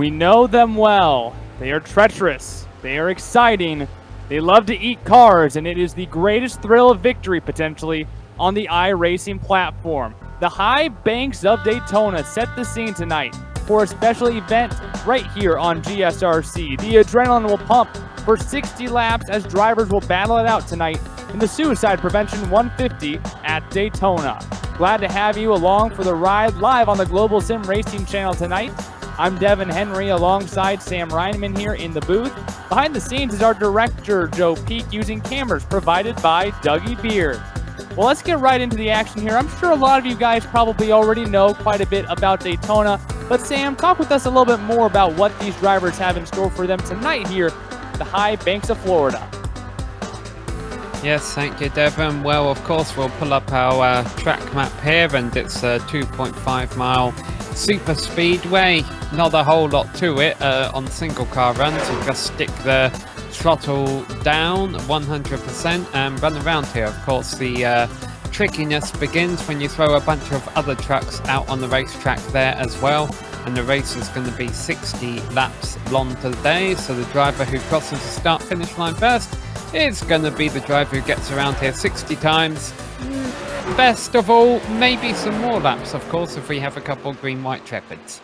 We know them well. They are treacherous. They are exciting. They love to eat cars, and it is the greatest thrill of victory, potentially, on the iRacing platform. The high banks of Daytona set the scene tonight for a special event right here on GSRC. The adrenaline will pump for 60 laps as drivers will battle it out tonight in the Suicide Prevention 150 at Daytona. Glad to have you along for the ride live on the Global SimRacing Channel tonight. I'm Devin Henry alongside Sam Reinman here in the booth. Behind the scenes is our director, Joe Peak, using cameras provided by Dougie Beard. Well, let's get right into the action here. I'm sure a lot of you guys probably already know quite a bit about Daytona, but Sam, talk with us a little bit more about what these drivers have in store for them tonight here at the high banks of Florida. Yes, thank you, Devin. Well, of course, we'll pull up our track map here, and it's a 2.5 mile super speedway. Not a whole lot to it on single car runs. You just stick the throttle down 100% and run around here. Of course, the trickiness begins when you throw a bunch of other trucks out on the racetrack there as well. And the race is going to be 60 laps long today. So the driver who crosses the start-finish line first is going to be the driver who gets around here 60 times. Best of all, maybe some more laps, of course, if we have a couple green-white Trepids.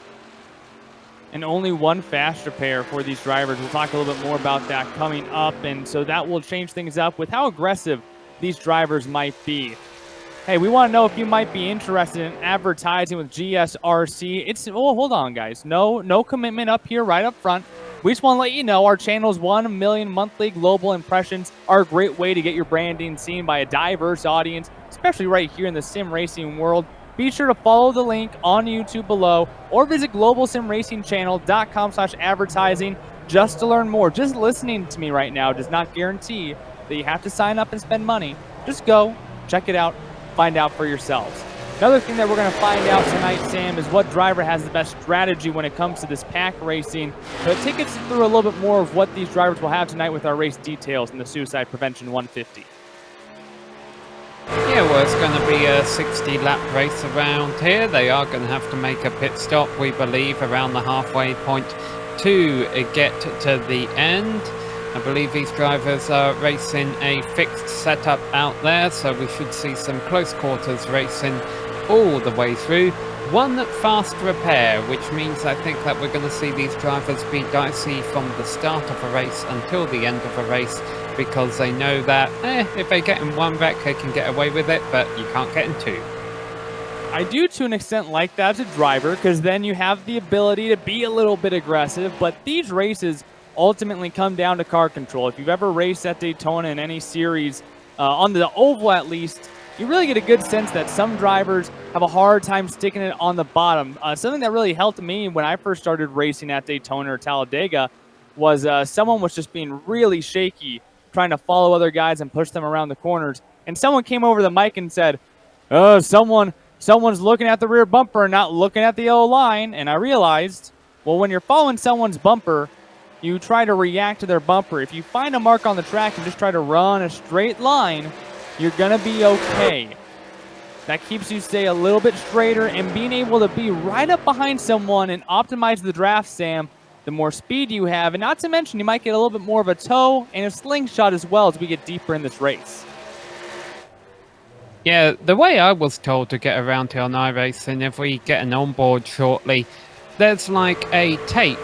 And only one fast repair for these drivers. We'll talk a little bit more about that coming up, and so that will change things up with how aggressive these drivers might be. Hey, we want to know if you might be interested in advertising with GSRC. Hold on, guys. No commitment up here right up front. We just want to let you know our channel's 1 million monthly global impressions are a great way to get your branding seen by a diverse audience, especially right here in the sim racing world. Be sure to follow the link on YouTube below or visit globalsimracingchannel.com/advertising just to learn more. Just listening to me right now does not guarantee that you have to sign up and spend money. Just go, check it out, find out for yourselves. Another thing that we're going to find out tonight, Sam, is what driver has the best strategy when it comes to this pack racing. So it takes us through a little bit more of what these drivers will have tonight with our race details in the Suicide Prevention 150. Yeah, well, it's going to be a 60-lap race around here. They are going to have to make a pit stop, we believe, around the halfway point to get to the end. I believe these drivers are racing a fixed setup out there, so we should see some close quarters racing all the way through. One fast repair, which means I think that we're going to see these drivers be dicey from the start of a race until the end of a race, because they know that if they get in one wreck, they can get away with it, but you can't get in two. I do, to an extent, like that as a driver, because then you have the ability to be a little bit aggressive, but these races ultimately come down to car control. If you've ever raced at Daytona in any series, on the oval at least, you really get a good sense that some drivers have a hard time sticking it on the bottom. Something that really helped me when I first started racing at Daytona or Talladega was someone was just being really shaky, trying to follow other guys and push them around the corners. And someone came over the mic and said, someone's looking at the rear bumper and not looking at the yellow line. And I realized, well, when you're following someone's bumper, you try to react to their bumper. If you find a mark on the track and just try to run a straight line, you're going to be okay. That keeps you stay a little bit straighter, and being able to be right up behind someone and optimize the draft, Sam, the more speed you have, and not to mention you might get a little bit more of a toe and a slingshot as well as we get deeper in this race. Yeah, the way I was told to get around here on iRacing, if we get an onboard shortly, there's like a tape.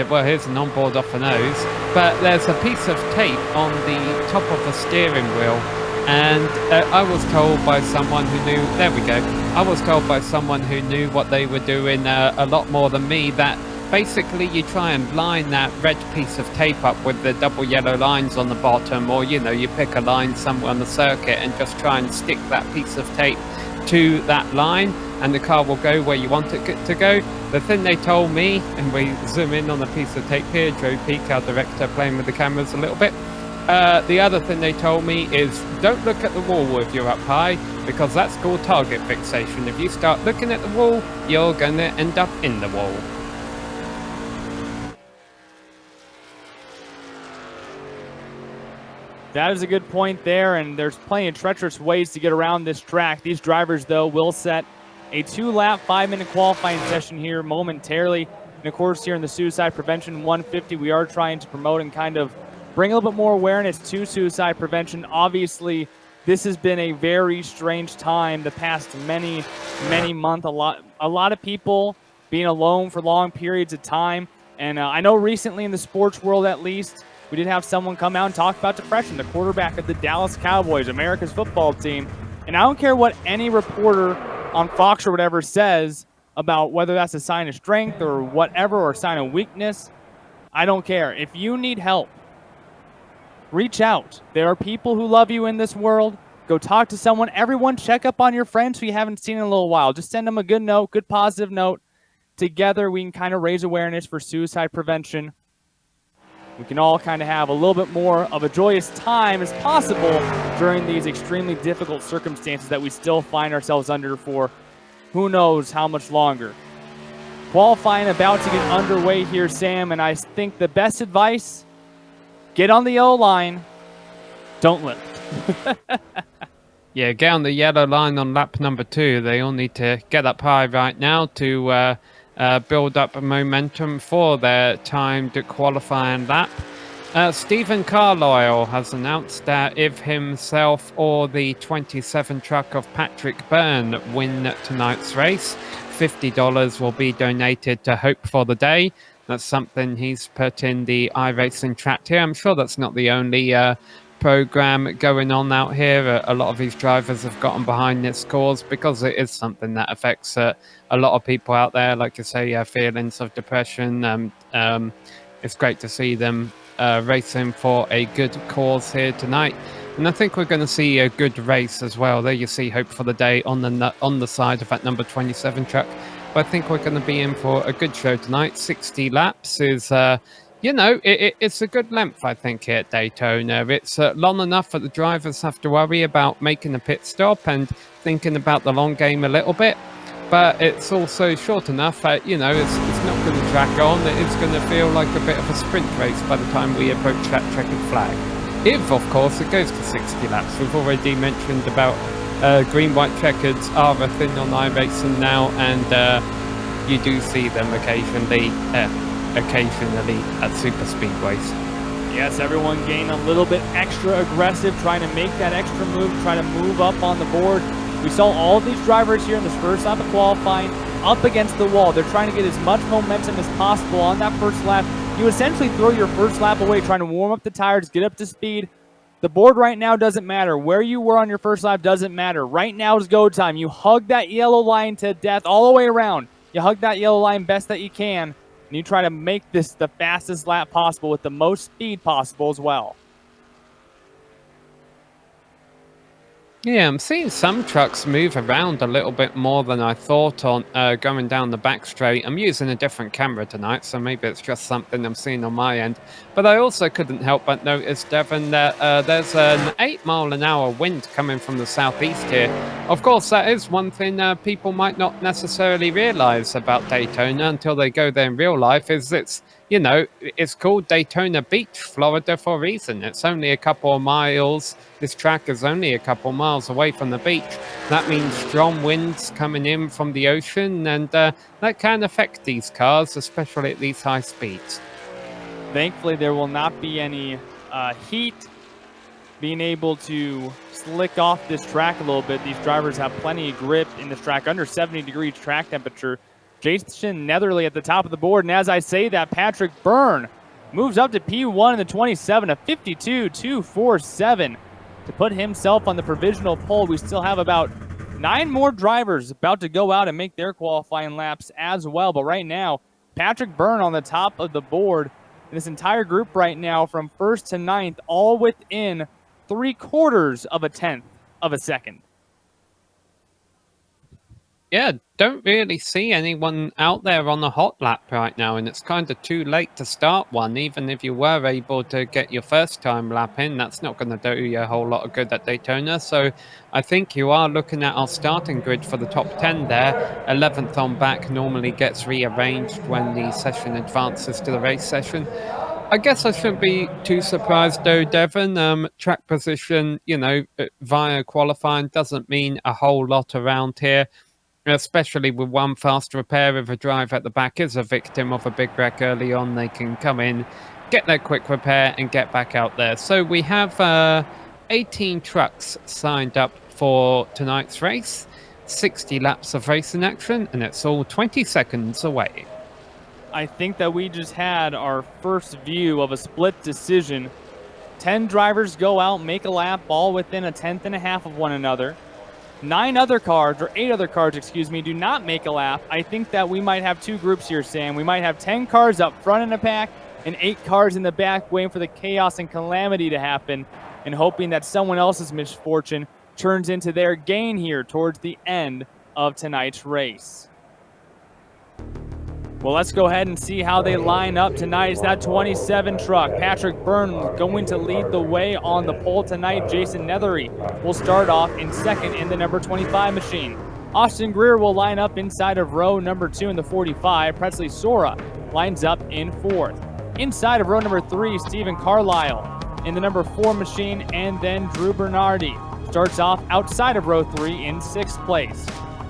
Well, here's an onboard off the nose, but there's a piece of tape on the top of the steering wheel, and I was told by someone who knew, there we go, I was told by someone who knew what they were doing a lot more than me, that basically you try and line that red piece of tape up with the double yellow lines on the bottom, or you pick a line somewhere on the circuit and just try and stick that piece of tape to that line, and the car will go where you want it to go. The thing they told me, and we zoom in on a piece of tape here, Joe Peak, our director, playing with the cameras a little bit. The other thing they told me is don't look at the wall if you're up high, because that's called target fixation. If you start looking at the wall, you're going to end up in the wall. That is a good point there, and there's plenty of treacherous ways to get around this track. These drivers, though, will set a 2-lap, 5-minute qualifying session here momentarily. And of course, here in the Suicide Prevention 150, we are trying to promote and kind of bring a little bit more awareness to suicide prevention. Obviously, this has been a very strange time the past many months. A lot of people being alone for long periods of time. And I know recently in the sports world, at least, we did have someone come out and talk about depression, the quarterback of the Dallas Cowboys, America's football team. And I don't care what any reporter on Fox or whatever says about whether that's a sign of strength or whatever, or a sign of weakness. I don't care. If you need help, reach out. There are people who love you in this world. Go talk to someone. Everyone, check up on your friends who you haven't seen in a little while. Just send them a good note, good positive note. Together, we can kind of raise awareness for suicide prevention. We can all kind of have a little bit more of a joyous time as possible during these extremely difficult circumstances that we still find ourselves under for who knows how much longer. Qualifying about to get underway here, Sam, and I think the best advice, get on the yellow line, don't lift. Yeah, get on the yellow line on lap number 2. They all need to get up high right now to build up momentum for their timed qualifying lap. Stephen Carlisle has announced that if himself or the 27 truck of Patrick Byrne win tonight's race, $50 will be donated to Hope for the Day. That's something he's put in the iRacing chat here. I'm sure that's not the only program going on out here. A lot of these drivers have gotten behind this cause because it is something that affects a lot of people out there. Like you say, feelings of depression. It's great to see them racing for a good cause here tonight. And I think we're going to see a good race as well. There you see Hope for the Day on the side of that number 27 truck. But I think we're going to be in for a good show tonight. 60 laps is, it's a good length, I think, here at Daytona. It's long enough that the drivers have to worry about making a pit stop and thinking about the long game a little bit. But it's also short enough that, it's not going to drag on. It's going to feel like a bit of a sprint race by the time we approach that checkered flag. If, of course, it goes to 60 laps. We've already mentioned about green-white checkers are a thing on iRacing now, and you do see them occasionally at super speedways. Yes, everyone getting a little bit extra aggressive, trying to make that extra move, trying to move up on the board. We saw all of these drivers here in this first lap of qualifying up against the wall. They're trying to get as much momentum as possible on that first lap. You essentially throw your first lap away, trying to warm up the tires, get up to speed. The board right now doesn't matter. Where you were on your first lap doesn't matter. Right now is go time. You hug that yellow line to death all the way around. You hug that yellow line best that you can, and you try to make this the fastest lap possible with the most speed possible as well. Yeah, I'm seeing some trucks move around a little bit more than I thought on going down the back straight. I'm using a different camera tonight, so maybe it's just something I'm seeing on my end. But I also couldn't help but notice, Devon, that there's an 8-mile-an-hour wind coming from the southeast here. Of course, that is one thing people might not necessarily realize about Daytona until they go there in real life, is it's called Daytona Beach, Florida, for a reason. It's only a couple of miles. This track is only a couple of miles away from the beach. That means strong winds coming in from the ocean, and that can affect these cars, especially at these high speeds. Thankfully, there will not be any heat being able to slick off this track a little bit. These drivers have plenty of grip in this track, under 70 degrees track temperature. Jason Netherey at the top of the board, and as I say that, Patrick Byrne moves up to P1 in the 27, a 52.247 to put himself on the provisional pole. We still have about 9 more drivers about to go out and make their qualifying laps as well. But right now, Patrick Byrne on the top of the board. And this entire group right now from 1st to 9th, all within 3/4 of a tenth of a second. Yeah, don't really see anyone out there on a hot lap right now, and it's kind of too late to start one. Even if you were able to get your first time lap in, that's not going to do you a whole lot of good at Daytona. So I think you are looking at our starting grid for the top 10 there. 11th on back normally gets rearranged when the session advances to the race session. I guess I shouldn't be too surprised though, Devon. Track position, via qualifying doesn't mean a whole lot around here. especially with one fast repair. If a driver at the back is a victim of a big wreck early on, they can come in, get their quick repair, and get back out there. So we have 18 trucks signed up for tonight's race, 60 laps of racing action, and it's all 20 seconds away. I think that we just had our first view of a split decision. 10 drivers go out, make a lap, all within a tenth and a half of one another. 8 other cars, excuse me, do not make a lap. I think that we might have two groups here, Sam. We might have 10 cars up front in the pack and 8 cars in the back waiting for the chaos and calamity to happen and hoping that someone else's misfortune turns into their gain here towards the end of tonight's race. Well, let's go ahead and see how they line up tonight. It's that 27 truck. Patrick Byrne going to lead the way on the pole tonight. Jason Netherey will start off in second in the number 25 machine. Austin Greer will line up inside of row number 2 in the 45. Presley Sora lines up in 4th. Inside of row number 3, Stephen Carlisle in the number 4 machine, and then Drew Bernardi starts off outside of row 3 in 6th place.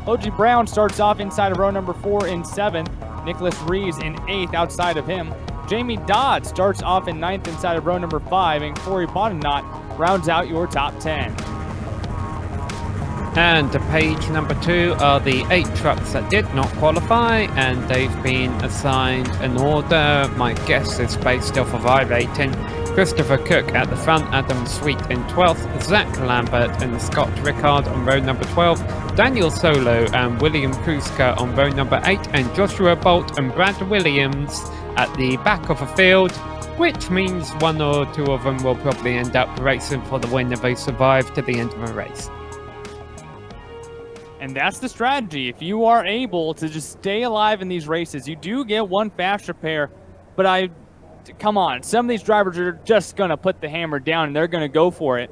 Logie Brown starts off inside of row number 4 in 7th. Nicholas Reeves in 8th outside of him. Jamie Dodd starts off in 9th inside of row number 5, and Corey Bodenot rounds out your top 10. And to page number 2 are the 8 trucks that did not qualify, and they've been assigned an order. My guess is based off of iRacing. Christopher Cook at the front, Adam Sweet in 12th, Zach Lambert and Scott Rickard on row number 12, Daniel Solo and William Kruska on row number 8, and Joshua Bolt and Brad Williams at the back of the field, which means 1 or 2 of them will probably end up racing for the win if they survive to the end of the race. And that's the strategy. If you are able to just stay alive in these races, you do get 1 fast repair, but come on, some of these drivers are just going to put the hammer down and they're going to go for it.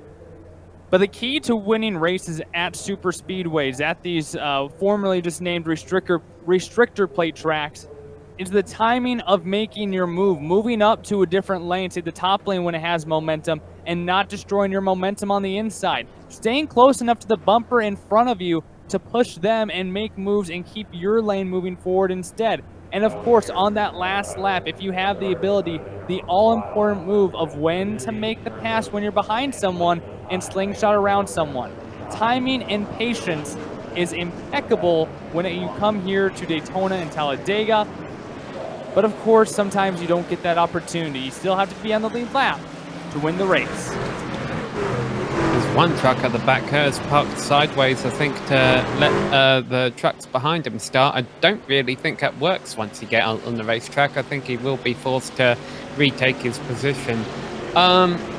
But the key to winning races at super speedways, at these formerly just named restrictor plate tracks, is the timing of making your move, moving up to a different lane, to the top lane when it has momentum, and not destroying your momentum on the inside. Staying close enough to the bumper in front of you to push them and make moves and keep your lane moving forward instead. And of course, on that last lap, if you have the ability, the all-important move of when to make the pass when you're behind someone and slingshot around someone. Timing and patience is impeccable when you come here to Daytona and Talladega. But of course, sometimes you don't get that opportunity. You still have to be on the lead lap to win the race. There's one truck at the back here is parked sideways, I think, to let the trucks behind him start. I don't really think that works once you get out on the racetrack. I think he will be forced to retake his position.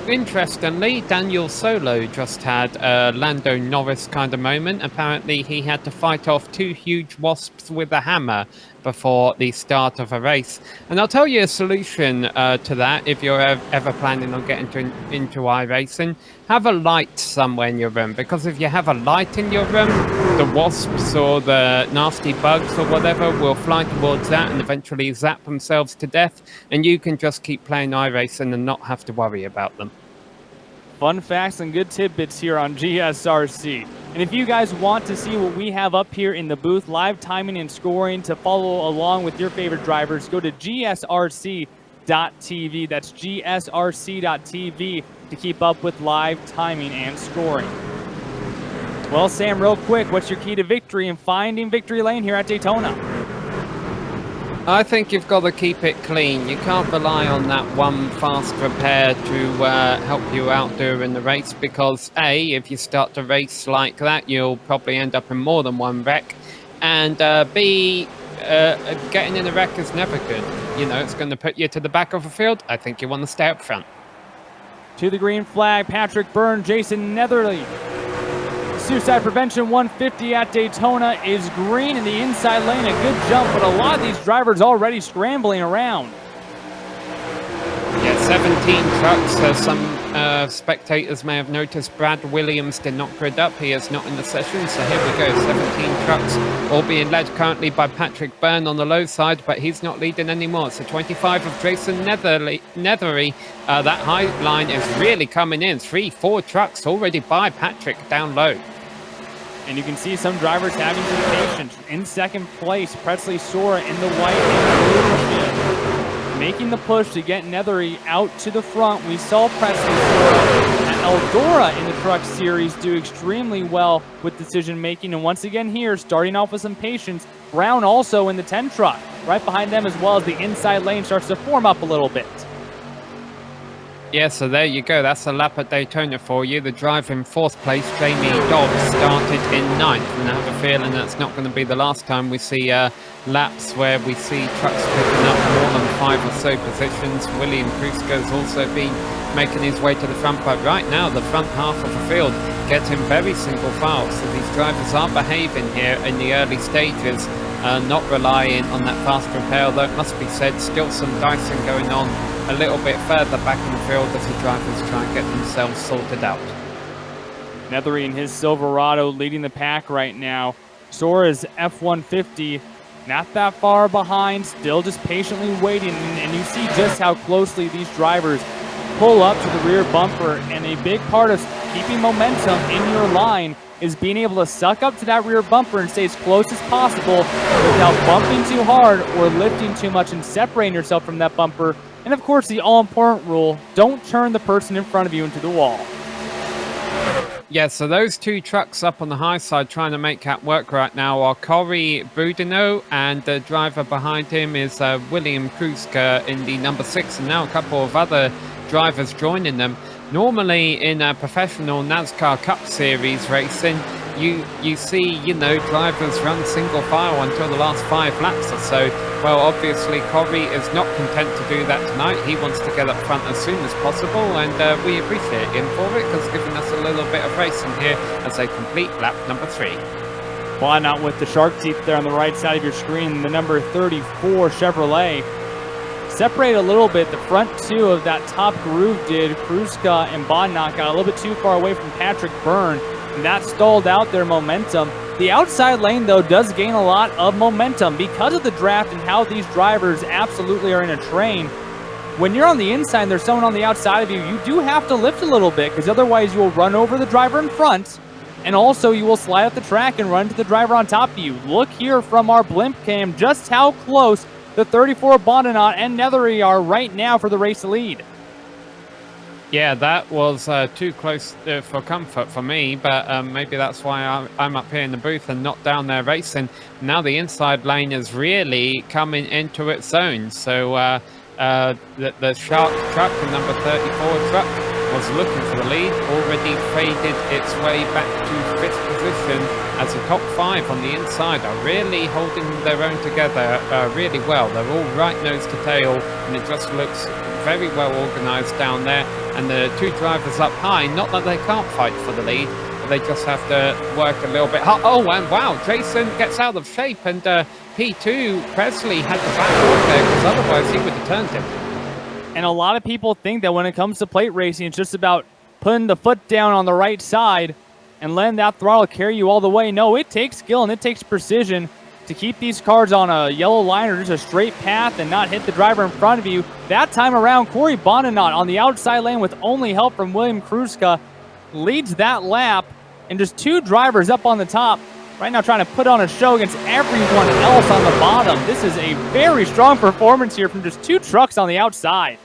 Interestingly, Daniel Solo just had a Lando Norris kind of moment. Apparently, he had to fight off 2 huge wasps with a hammer before the start of a race. And I'll tell you a solution to that if you're ever planning on getting into iRacing. Have a light somewhere in your room, because if you have a light in your room, the wasps or the nasty bugs or whatever will fly towards that and eventually zap themselves to death, and you can just keep playing iRacing and not have to worry about them. Fun facts and good tidbits here on GSRC. And if you guys want to see what we have up here in the booth, live timing and scoring to follow along with your favorite drivers, go to GSRC.TV. That's GSRC.TV to keep up with live timing and scoring. Well, Sam, real quick, what's your key to victory and finding victory lane here at Daytona? I think you've got to keep it clean. You can't rely on that one fast repair to help you out during the race, because A, if you start to race like that, you'll probably end up in more than one wreck, and B, getting in a wreck is never good. You know, it's going to put you to the back of the field. I think you want to stay up front. To the green flag, Patrick Byrne, Jason Netherey. Suicide Prevention 150 at Daytona is green in the inside lane. A good jump, but a lot of these drivers already scrambling around. Yeah, 17 trucks. Some spectators may have noticed Brad Williams did not grid up. He is not in the session, so here we go. 17 trucks, all being led currently by Patrick Byrne on the low side, but he's not leading anymore. It's a 25 of Jason Netherey. That high line is really coming in. 3-4 trucks already by Patrick down low. And you can see some drivers having some patience. In second place, Presley Sora in the white and blue, making the push to get Netherey out to the front. We saw Presley Sora and Eldora in the Truck Series do extremely well with decision making. And once again here, starting off with some patience. Brown also in the 10 truck. Right behind them as well as the inside lane starts to form up a little bit. Yeah, so there you go. That's a lap at Daytona for you. The driver in 4th place, Jamie Dobbs, started in 9th. And I have a feeling that's not going to be the last time we see laps where we see trucks picking up more than 5 or so positions. William Kruska's also been making his way to the front. But right now, the front half of the field getting very single file. So these drivers are behaving here in the early stages. Not relying on that fast repair, although it must be said, still some dicing going on a little bit further back in the field as the drivers try and get themselves sorted out. Netherey in his Silverado leading the pack right now. Sora's F-150 not that far behind, still just patiently waiting, and you see just how closely these drivers pull up to the rear bumper, and a big part of keeping momentum in your line is being able to suck up to that rear bumper and stay as close as possible without bumping too hard or lifting too much and separating yourself from that bumper. And of course, the all-important rule, don't turn the person in front of you into the wall. Yeah, so those 2 trucks up on the high side trying to make that work right now are Corey Boudinot, and the driver behind him is William Kruska in the number 6, and now a couple of other drivers joining them. Normally in a professional NASCAR Cup Series racing, you see, drivers run single file until the last 5 laps or so. Well, obviously, Corey is not content to do that tonight. He wants to get up front as soon as possible, and we appreciate him for it, because giving us a little bit of racing here as they complete lap number 3. Bonnet with the shark teeth there on the right side of your screen, the number 34 Chevrolet. Separate a little bit. The front 2 of that top groove did. Kruska and Bonnet got a little bit too far away from Patrick Byrne, and that stalled out their momentum. The outside lane, though, does gain a lot of momentum because of the draft and how these drivers absolutely are in a train. When you're on the inside and there's someone on the outside of you, you do have to lift a little bit, because otherwise you will run over the driver in front, and also you will slide up the track and run to the driver on top of you. Look here from our blimp cam just how close the 34 Bondenot and Netherey are right now for the race lead. Yeah, that was too close for comfort for me, but maybe that's why I'm up here in the booth and not down there racing. Now the inside lane is really coming into its own. So the Shark truck, the number 34 truck, was looking for the lead, already faded its way back to 5th position as the top 5 on the inside are really holding their own together really well. They're all right nose to tail, and it just looks very well organized down there. And the 2 drivers up high, not that they can't fight for the lead, but they just have to work a little bit hard. Oh, and wow, Jason gets out of shape, and P2 Presley had the back up there, because otherwise he would have turned him. And a lot of people think that when it comes to plate racing, it's just about putting the foot down on the right side and letting that throttle carry you all the way. No, it takes skill and it takes precision to keep these cars on a yellow line or just a straight path and not hit the driver in front of you. That time around, Corey Bondenot on the outside lane with only help from William Kruska leads that lap, and just 2 drivers up on the top right now trying to put on a show against everyone else on the bottom. This is a very strong performance here from just 2 trucks on the outside.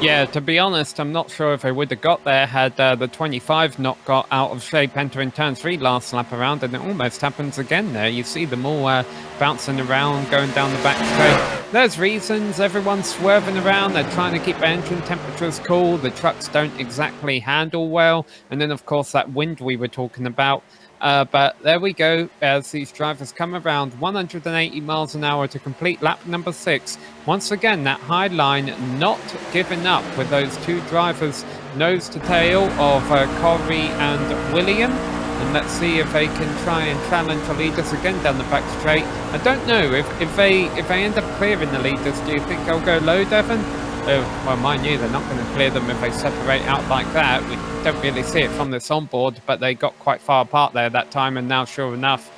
Yeah, to be honest, I'm not sure if they would have got there had the 25 not got out of shape entering turn 3 last lap around, and it almost happens again there. You see them all bouncing around, going down the back straight. There's reasons, everyone's swerving around, they're trying to keep engine temperatures cool, the trucks don't exactly handle well, and then of course that wind we were talking about. But there we go, as these drivers come around 180 miles an hour to complete lap number 6. Once again, that high line not giving up with those 2 drivers nose to tail of Corey and William. And let's see if they can try and challenge the leaders again down the back straight. I don't know, if they end up clearing the leaders, do you think they'll go low, Devon? Well, mind you, they're not going to clear them if they separate out like that. We don't really see it from this onboard, but they got quite far apart there that time, and now, sure enough,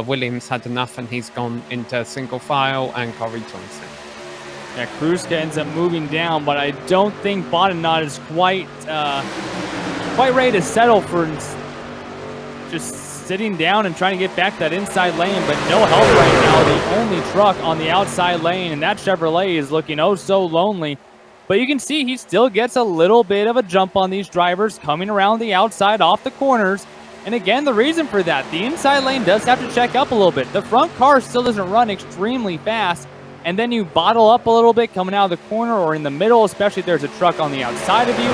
Williams had enough, and he's gone into single file, and Corey joins him. Yeah, Kruska ends up moving down, but I don't think Bondenot is quite ready to settle for just sitting down and trying to get back that inside lane, but no help right now. The only truck on the outside lane, and that Chevrolet is looking oh so lonely. But you can see he still gets a little bit of a jump on these drivers coming around the outside off the corners. And again, the reason for that, the inside lane does have to check up a little bit. The front car still doesn't run extremely fast, and then you bottle up a little bit coming out of the corner or in the middle, especially if there's a truck on the outside of you.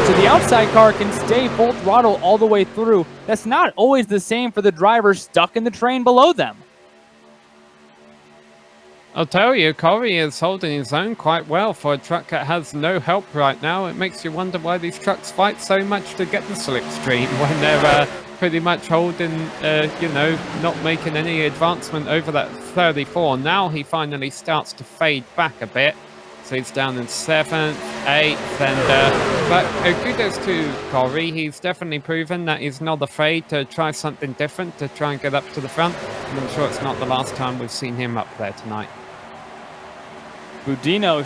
So the outside car can stay full throttle all the way through. That's not always the same for the drivers stuck in the train below them. I'll tell you, Corey is holding his own quite well for a truck that has no help right now. It makes you wonder why these trucks fight so much to get the slipstream when they're pretty much holding, not making any advancement over that 34. Now he finally starts to fade back a bit. So he's down in 7th, 8th, and but kudos to Corey. He's definitely proven that he's not afraid to try something different to try and get up to the front. And I'm sure it's not the last time we've seen him up there tonight. Budino,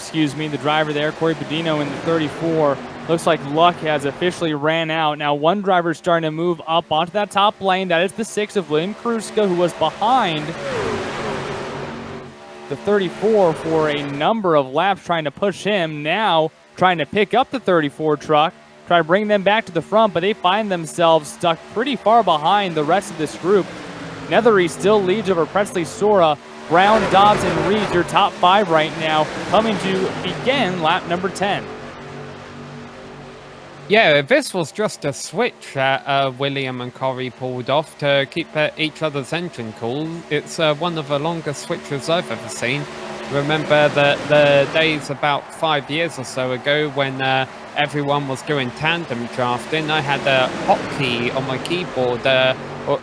the driver there, Corey Budino in the 34. Looks like luck has officially ran out. Now one driver's starting to move up onto that top lane. That is the 6 of William Kruska, who was behind the 34 for a number of laps, trying to push him. Now trying to pick up the 34 truck, try to bring them back to the front, but they find themselves stuck pretty far behind the rest of this group. Netherey still leads over Presley Sora. Brown, Dobbs, and Reed, your top 5 right now, coming to begin lap number 10. Yeah, this was just a switch that William and Corey pulled off to keep each other's engine cool. It's one of the longest switches I've ever seen. Remember the days about 5 years or so ago when everyone was doing tandem drafting. I had a hotkey on my keyboard,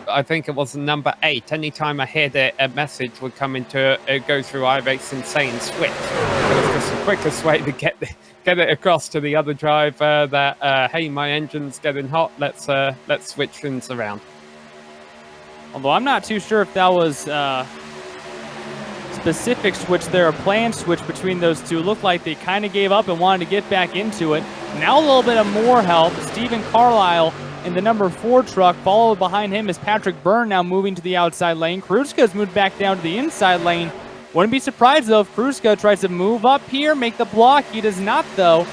I think it was number 8. Anytime I hit it, a message would come into go through iRacing saying switch. It was just the quickest way to get it across to the other driver that hey, my engine's getting hot. Let's switch things around. Although I'm not too sure if that was specific switch there, a planned switch between those two. Looked like they kind of gave up and wanted to get back into it. Now a little bit of more help. Stephen Carlisle in the number 4 truck. Followed behind him is Patrick Byrne, now moving to the outside lane. Kruska's moved back down to the inside lane. Wouldn't be surprised, though, if Kruska tries to move up here, make the block. He does not, though.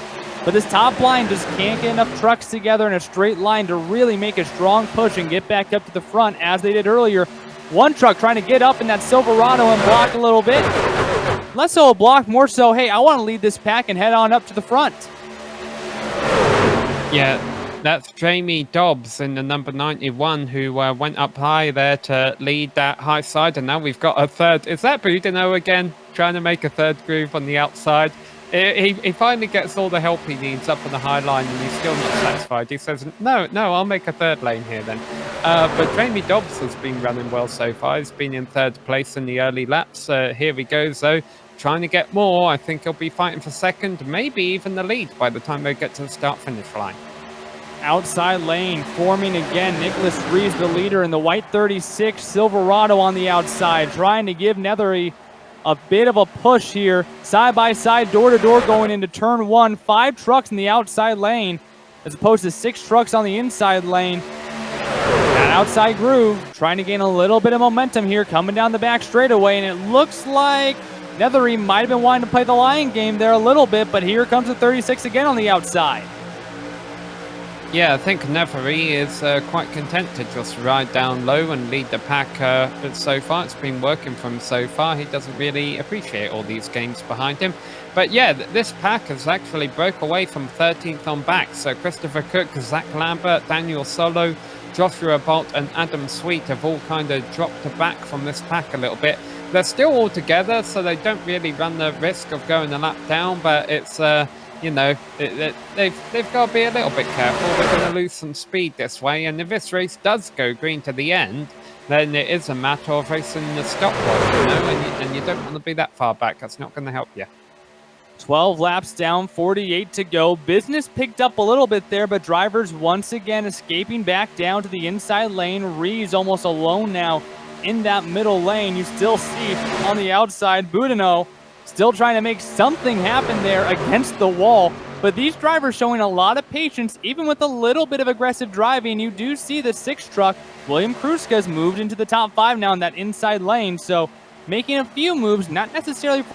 But this top line just can't get enough trucks together in a straight line to really make a strong push and get back up to the front, as they did earlier. One truck trying to get up in that Silverado and block a little bit. Less so a block, more so, hey, I want to lead this pack and head on up to the front. Yeah, that's Jamie Dobbs in the number 91 who went up high there to lead that high side, and now we've got a third. Is that Budino again, trying to make a third groove on the outside? He finally gets all the help he needs up on the high line, and he's still not satisfied. He says, no, I'll make a third lane here then. But Jamie Dobbs has been running well so far. He's been in 3rd place in the early laps. Here he goes, though, trying to get more. I think he'll be fighting for 2nd, maybe even the lead by the time they get to the start-finish line. Outside lane forming again. Nicholas Rees, the leader in the white 36 Silverado on the outside, trying to give Netherey a bit of a push here. Side by side, door to door going into turn 1. 5 trucks in the outside lane as opposed to 6 trucks on the inside lane. That outside groove trying to gain a little bit of momentum here coming down the back straightaway, and it looks like Netherey might have been wanting to play the lion game there a little bit, but here comes the 36 again on the outside. Yeah, I think Netherey is quite content to just ride down low and lead the pack so far. It's been working for him so far. He doesn't really appreciate all these games behind him. But yeah, this pack has actually broke away from 13th on back. So Christopher Cook, Zach Lambert, Daniel Solo, Joshua Bolt and Adam Sweet have all kind of dropped back from this pack a little bit. They're still all together, so they don't really run the risk of going a lap down, but it's... they've got to be a little bit careful. They're going to lose some speed this way, and if this race does go green to the end, then it is a matter of racing the stopwatch, and you don't want to be that far back. That's not going to help you. 12 laps down, 48 to go. Business picked up a little bit there, but drivers once again escaping back down to the inside lane. Rees almost alone now in that middle lane. You still see on the outside Budino still trying to make something happen there against the wall. But these drivers showing a lot of patience, even with a little bit of aggressive driving. You do see the 6 truck, William Kruska, has moved into the top 5 now in that inside lane. So making a few moves, not necessarily.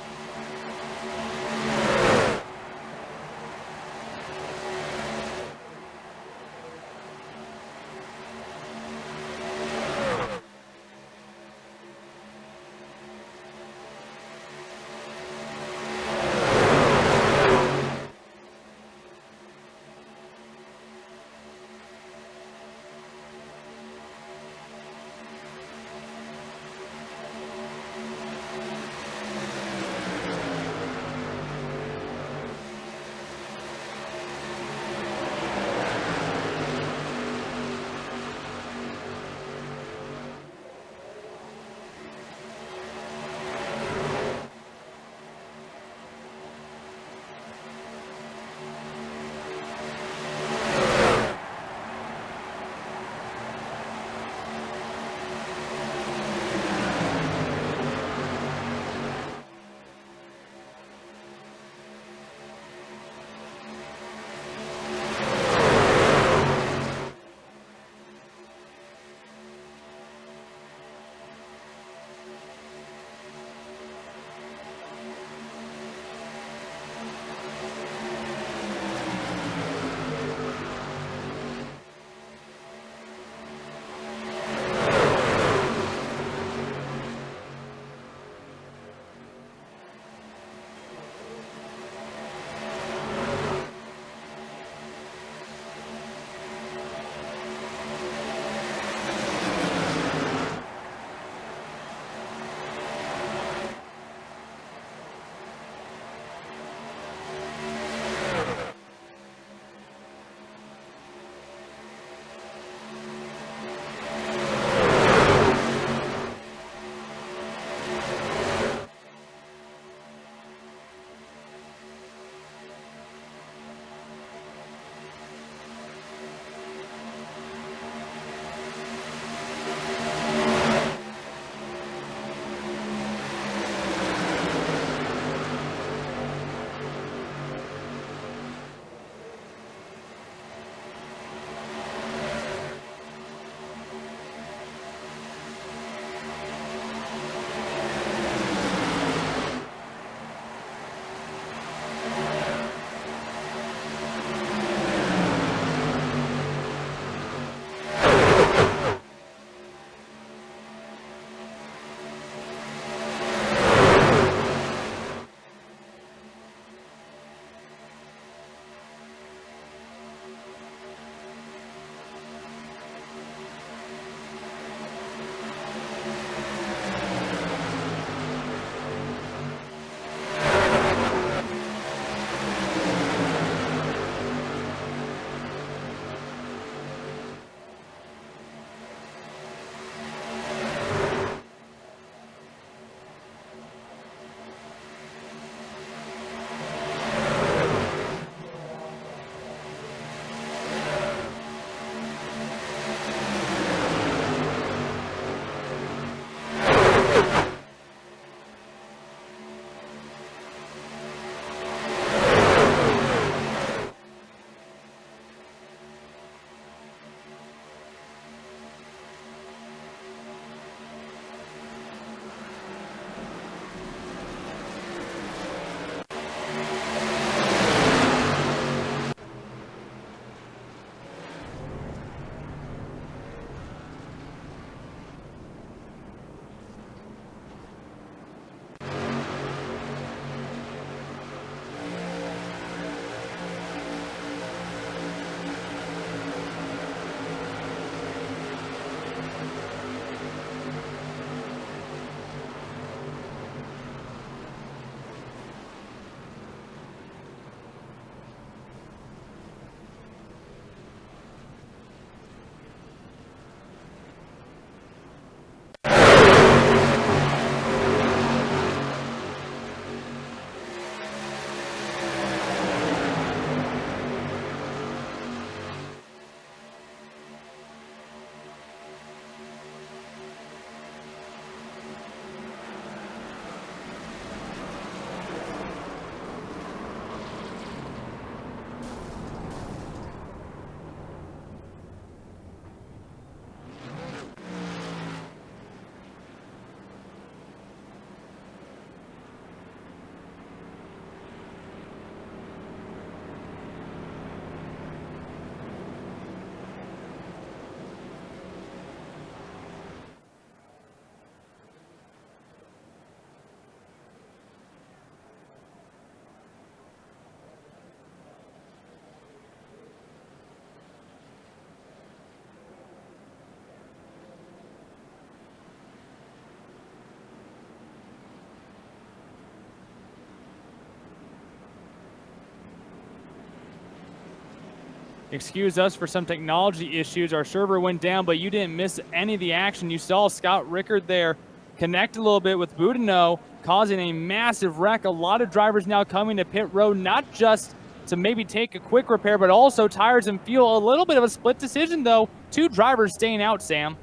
Excuse us for some technology issues. Our server went down, but you didn't miss any of the action. You saw Scott Rickard there connect a little bit with Boudinot, causing a massive wreck. A lot of drivers now coming to pit road, not just to maybe take a quick repair, but also tires and fuel. A little bit of a split decision, though. 2 drivers staying out, Sam.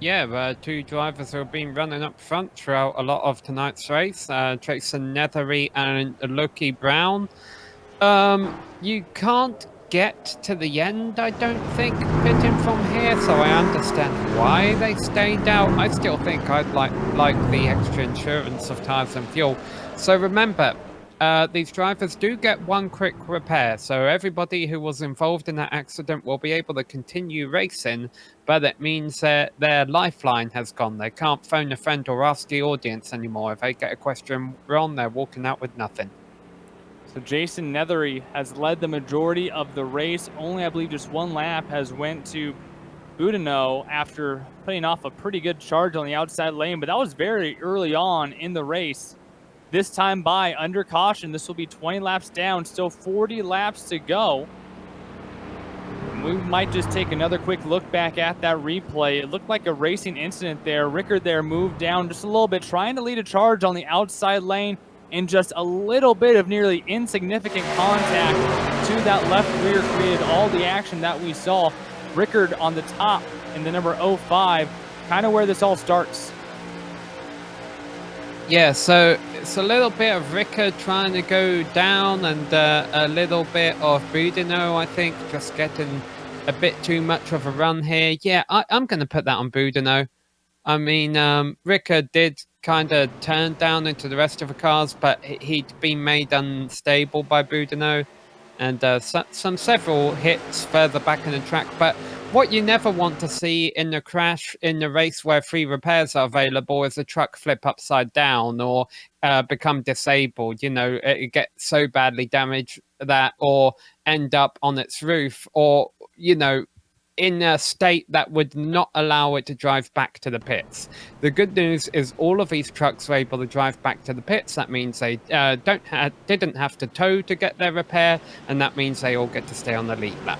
Yeah, 2 drivers who have been running up front throughout a lot of tonight's race. Jason Netherey and Loki Brown. You can't get to the end, I don't think, pitting from here, so I understand why they stayed out. I still think I'd like the extra insurance of tires and fuel. So remember, these drivers do get 1 quick repair, so everybody who was involved in that accident will be able to continue racing, but it means that their lifeline has gone. They can't phone a friend or ask the audience anymore. If they get a question wrong, they're walking out with nothing. So Jason Nethery has led the majority of the race. Only, I believe, just 1 lap has went to Boudinot after putting off a pretty good charge on the outside lane, but that was very early on in the race. This time by under caution. This will be 20 laps down, still 40 laps to go. We might just take another quick look back at that replay. It looked like a racing incident there. Rickard there moved down just a little bit, trying to lead a charge on the outside lane, and just a little bit of nearly insignificant contact to that left rear created all the action that we saw. Rickard on the top in the number 05, kind of where this all starts. Yeah, so it's a little bit of Rickard trying to go down and a little bit of Boudinot, I think, just getting a bit too much of a run here. Yeah, I'm going to put that on Boudinot. I mean, Rickard did kind of turn down into the rest of the cars, but he'd been made unstable by Boudinot, and several hits further back in the track. But what you never want to see in the crash in the race where 3 repairs are available is a truck flip upside down or become disabled. You know, it get so badly damaged that, or end up on its roof, or, you know, in a state that would not allow it to drive back to the pits. The good news is all of these trucks were able to drive back to the pits. That means they didn't have to tow to get their repair, and that means they all get to stay on the lead lap.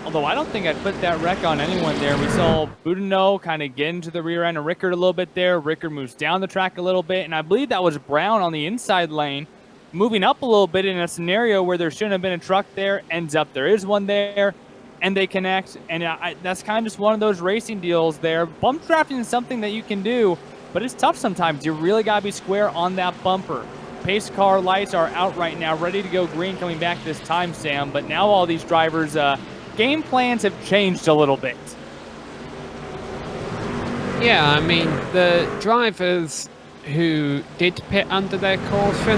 Although I don't think I'd put that wreck on anyone there. We saw Boudinot kind of get into the rear end of Rickard a little bit there. Rickard moves down the track a little bit, and I believe that was Brown on the inside lane, moving up a little bit in a scenario where there shouldn't have been a truck there. Ends up there is one there, and they connect, and that's kind of just one of those racing deals there. Bump drafting is something that you can do, but it's tough sometimes. You really got to be square on that bumper. Pace car lights are out right now, ready to go green coming back this time, Sam, but now all these drivers' game plans have changed a little bit. Yeah, I mean, the drivers who did pit under their caution,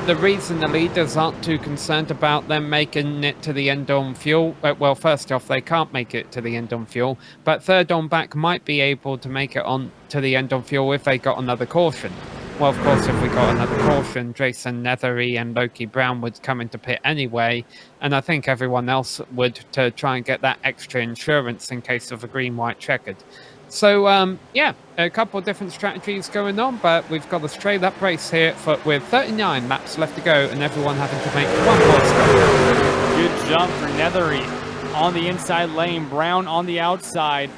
the reason the leaders aren't too concerned about them making it to the end on fuel, well, first off, they can't make it to the end on fuel, but third on back might be able to make it on to the end on fuel if they got another caution. Well, of course, if we got another caution, Jason Nethery and Loki Brown would come into pit anyway, and I think everyone else would, to try and get that extra insurance in case of a green-white checkered. So, yeah, a couple of different strategies going on, but we've got a straight-up race here with 39 laps left to go, and everyone having to make one more stop. Good jump for Nethery on the inside lane. Brown on the outside,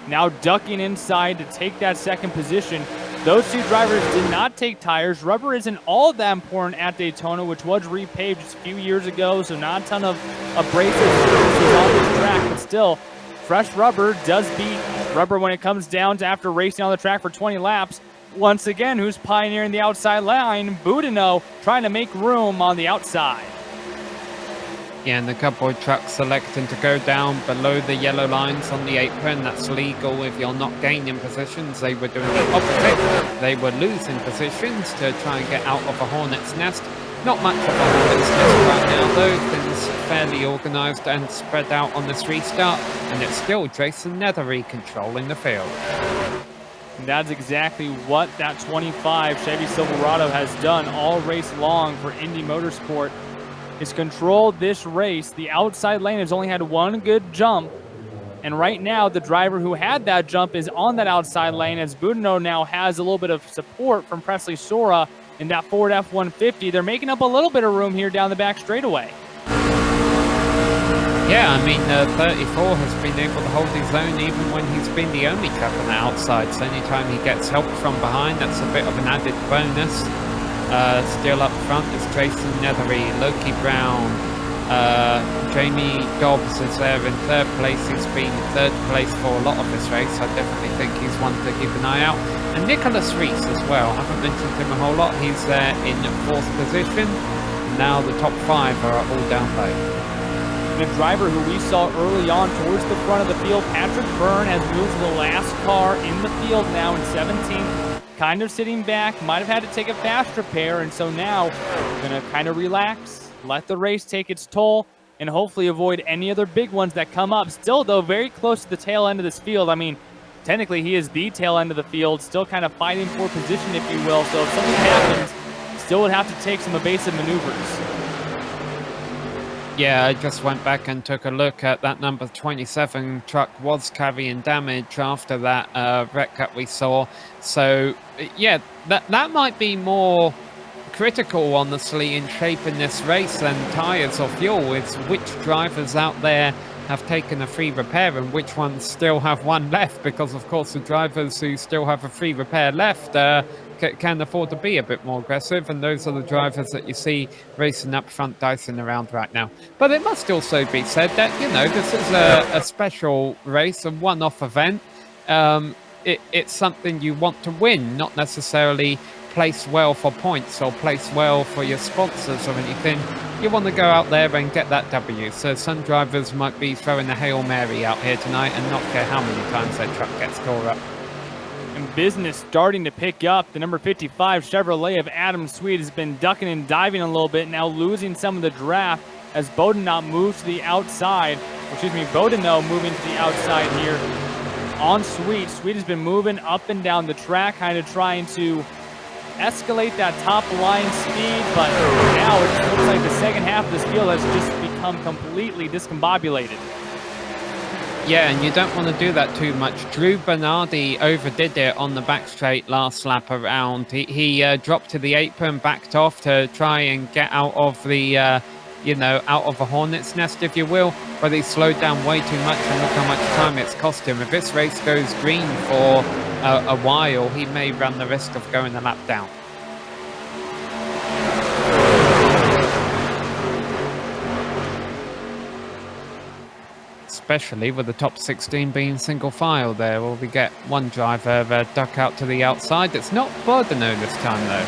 now ducking inside to take that second position. Those 2 drivers did not take tires. Rubber isn't all that important at Daytona, which was repaved just a few years ago, so not a ton of abrasive surfaces on this track, but still, fresh rubber does beat rubber when it comes down to after racing on the track for 20 laps. Once again, who's pioneering the outside line? Boudinot trying to make room on the outside. Yeah, and a couple of trucks selecting to go down below the yellow lines on the apron. That's legal if you're not gaining positions. They were doing the opposite. They were losing positions to try and get out of a hornet's nest. Not much of a hornet's nest right now, though. Things fairly organised and spread out on this restart. And it's still Jason Nethery controlling the field. And that's exactly what that 25 Chevy Silverado has done all race long for Indy Motorsport. Has controlled this race. The outside lane has only had one good jump, and right now the driver who had that jump is on that outside lane, as Boudinot now has a little bit of support from Presley Sora in that Ford F-150. They're making up a little bit of room here down the back straightaway. Yeah, I mean, 34 has been able to hold his own even when he's been the only truck on the outside. So anytime he gets help from behind, that's a bit of an added bonus. Still up front is Jason Netherey, Loki Brown, Jamie Dobbs is there in third place. He's been third place for a lot of this race. I definitely think he's one to keep an eye out. And Nicholas Rees as well. I haven't mentioned him a whole lot. He's there in fourth position. Now the top 5 are all down low. The driver who we saw early on towards the front of the field, Patrick Byrne, has moved to the last car in the field now in 17th. Kind of sitting back, might have had to take a fast repair, and so now we're going to kind of relax, let the race take its toll, and hopefully avoid any other big ones that come up. Still, though, very close to the tail end of this field. I mean, technically, he is the tail end of the field, still kind of fighting for position, if you will. So if something happens, still would have to take some evasive maneuvers. Yeah, I just went back and took a look at that number 27 truck was carrying damage after that wreck that we saw. So, yeah, that might be more critical, honestly, in shaping this race than tyres or fuel. It's which drivers out there have taken a free repair and which ones still have one left, because, of course, the drivers who still have a free repair left can afford to be a bit more aggressive, and those are the drivers that you see racing up front, dicing around right now. But it must also be said that, you know, this is a special race, a one-off event. It's something you want to win, not necessarily place well for points or place well for your sponsors or anything. You want to go out there and get that W. So some drivers might be throwing a Hail Mary out here tonight and not care how many times their truck gets tore up. And business starting to pick up. The number 55 Chevrolet of Adam Sweet has been ducking and diving a little bit, now losing some of the draft as Bodenau moves to the outside. Bodenau moving to the outside here on Sweet. Sweet has been moving up and down the track, kind of trying to escalate that top line speed, but now it just looks like the second half of this field has just become completely discombobulated. Yeah, and you don't want to do that too much. Drew Bernardi overdid it on the back straight last lap around. He dropped to the apron, backed off to try and get out of the, out of a hornet's nest, if you will. But he slowed down way too much, and look how much time it's cost him. If this race goes green for a while, he may run the risk of going a lap down. Especially with the top 16 being single file there, where we get one driver duck out to the outside. It's not Bodenau this time, though.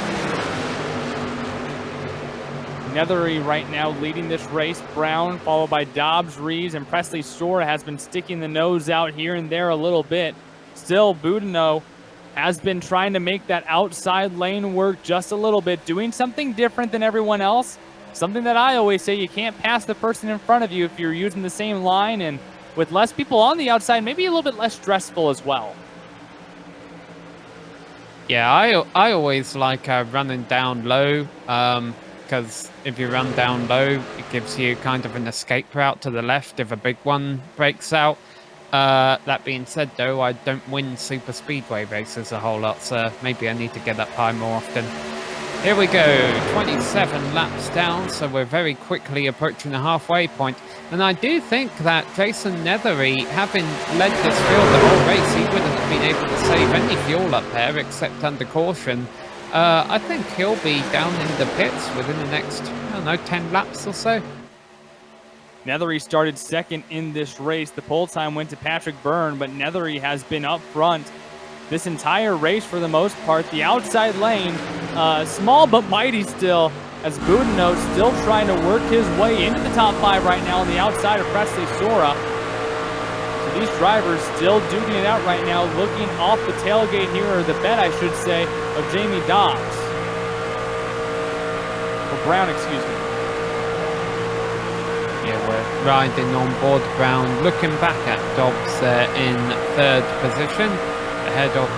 Netherey right now leading this race. Brown followed by Dobbs, Reeves, and Presley Stora has been sticking the nose out here and there a little bit. Still, Bodenau has been trying to make that outside lane work just a little bit, doing something different than everyone else. Something that I always say, you can't pass the person in front of you if you're using the same line, and with less people on the outside, maybe a little bit less stressful as well. Yeah, I always like running down low, because if you run down low, it gives you kind of an escape route to the left if a big one breaks out. That being said, though, I don't win super speedway races a whole lot, so maybe I need to get up high more often. Here we go, 27 laps down, so we're very quickly approaching the halfway point. And I do think that Jason Netherey, having led this field the whole race, he wouldn't have been able to save any fuel up there except under caution. I think he'll be down in the pits within the next, 10 laps or so. Netherey started second in this race. The pole time went to Patrick Byrne, but Netherey has been up front this entire race for the most part. The outside lane, small but mighty still, as Bodenau still trying to work his way into the top 5 right now on the outside of Presley Sora. So these drivers still duking it out right now, looking off the tailgate here, or the bed, I should say, of Jamie Dobbs. Or Brown, excuse me. Yeah, we're riding on board Brown, looking back at Dobbs in third position. Ahead of...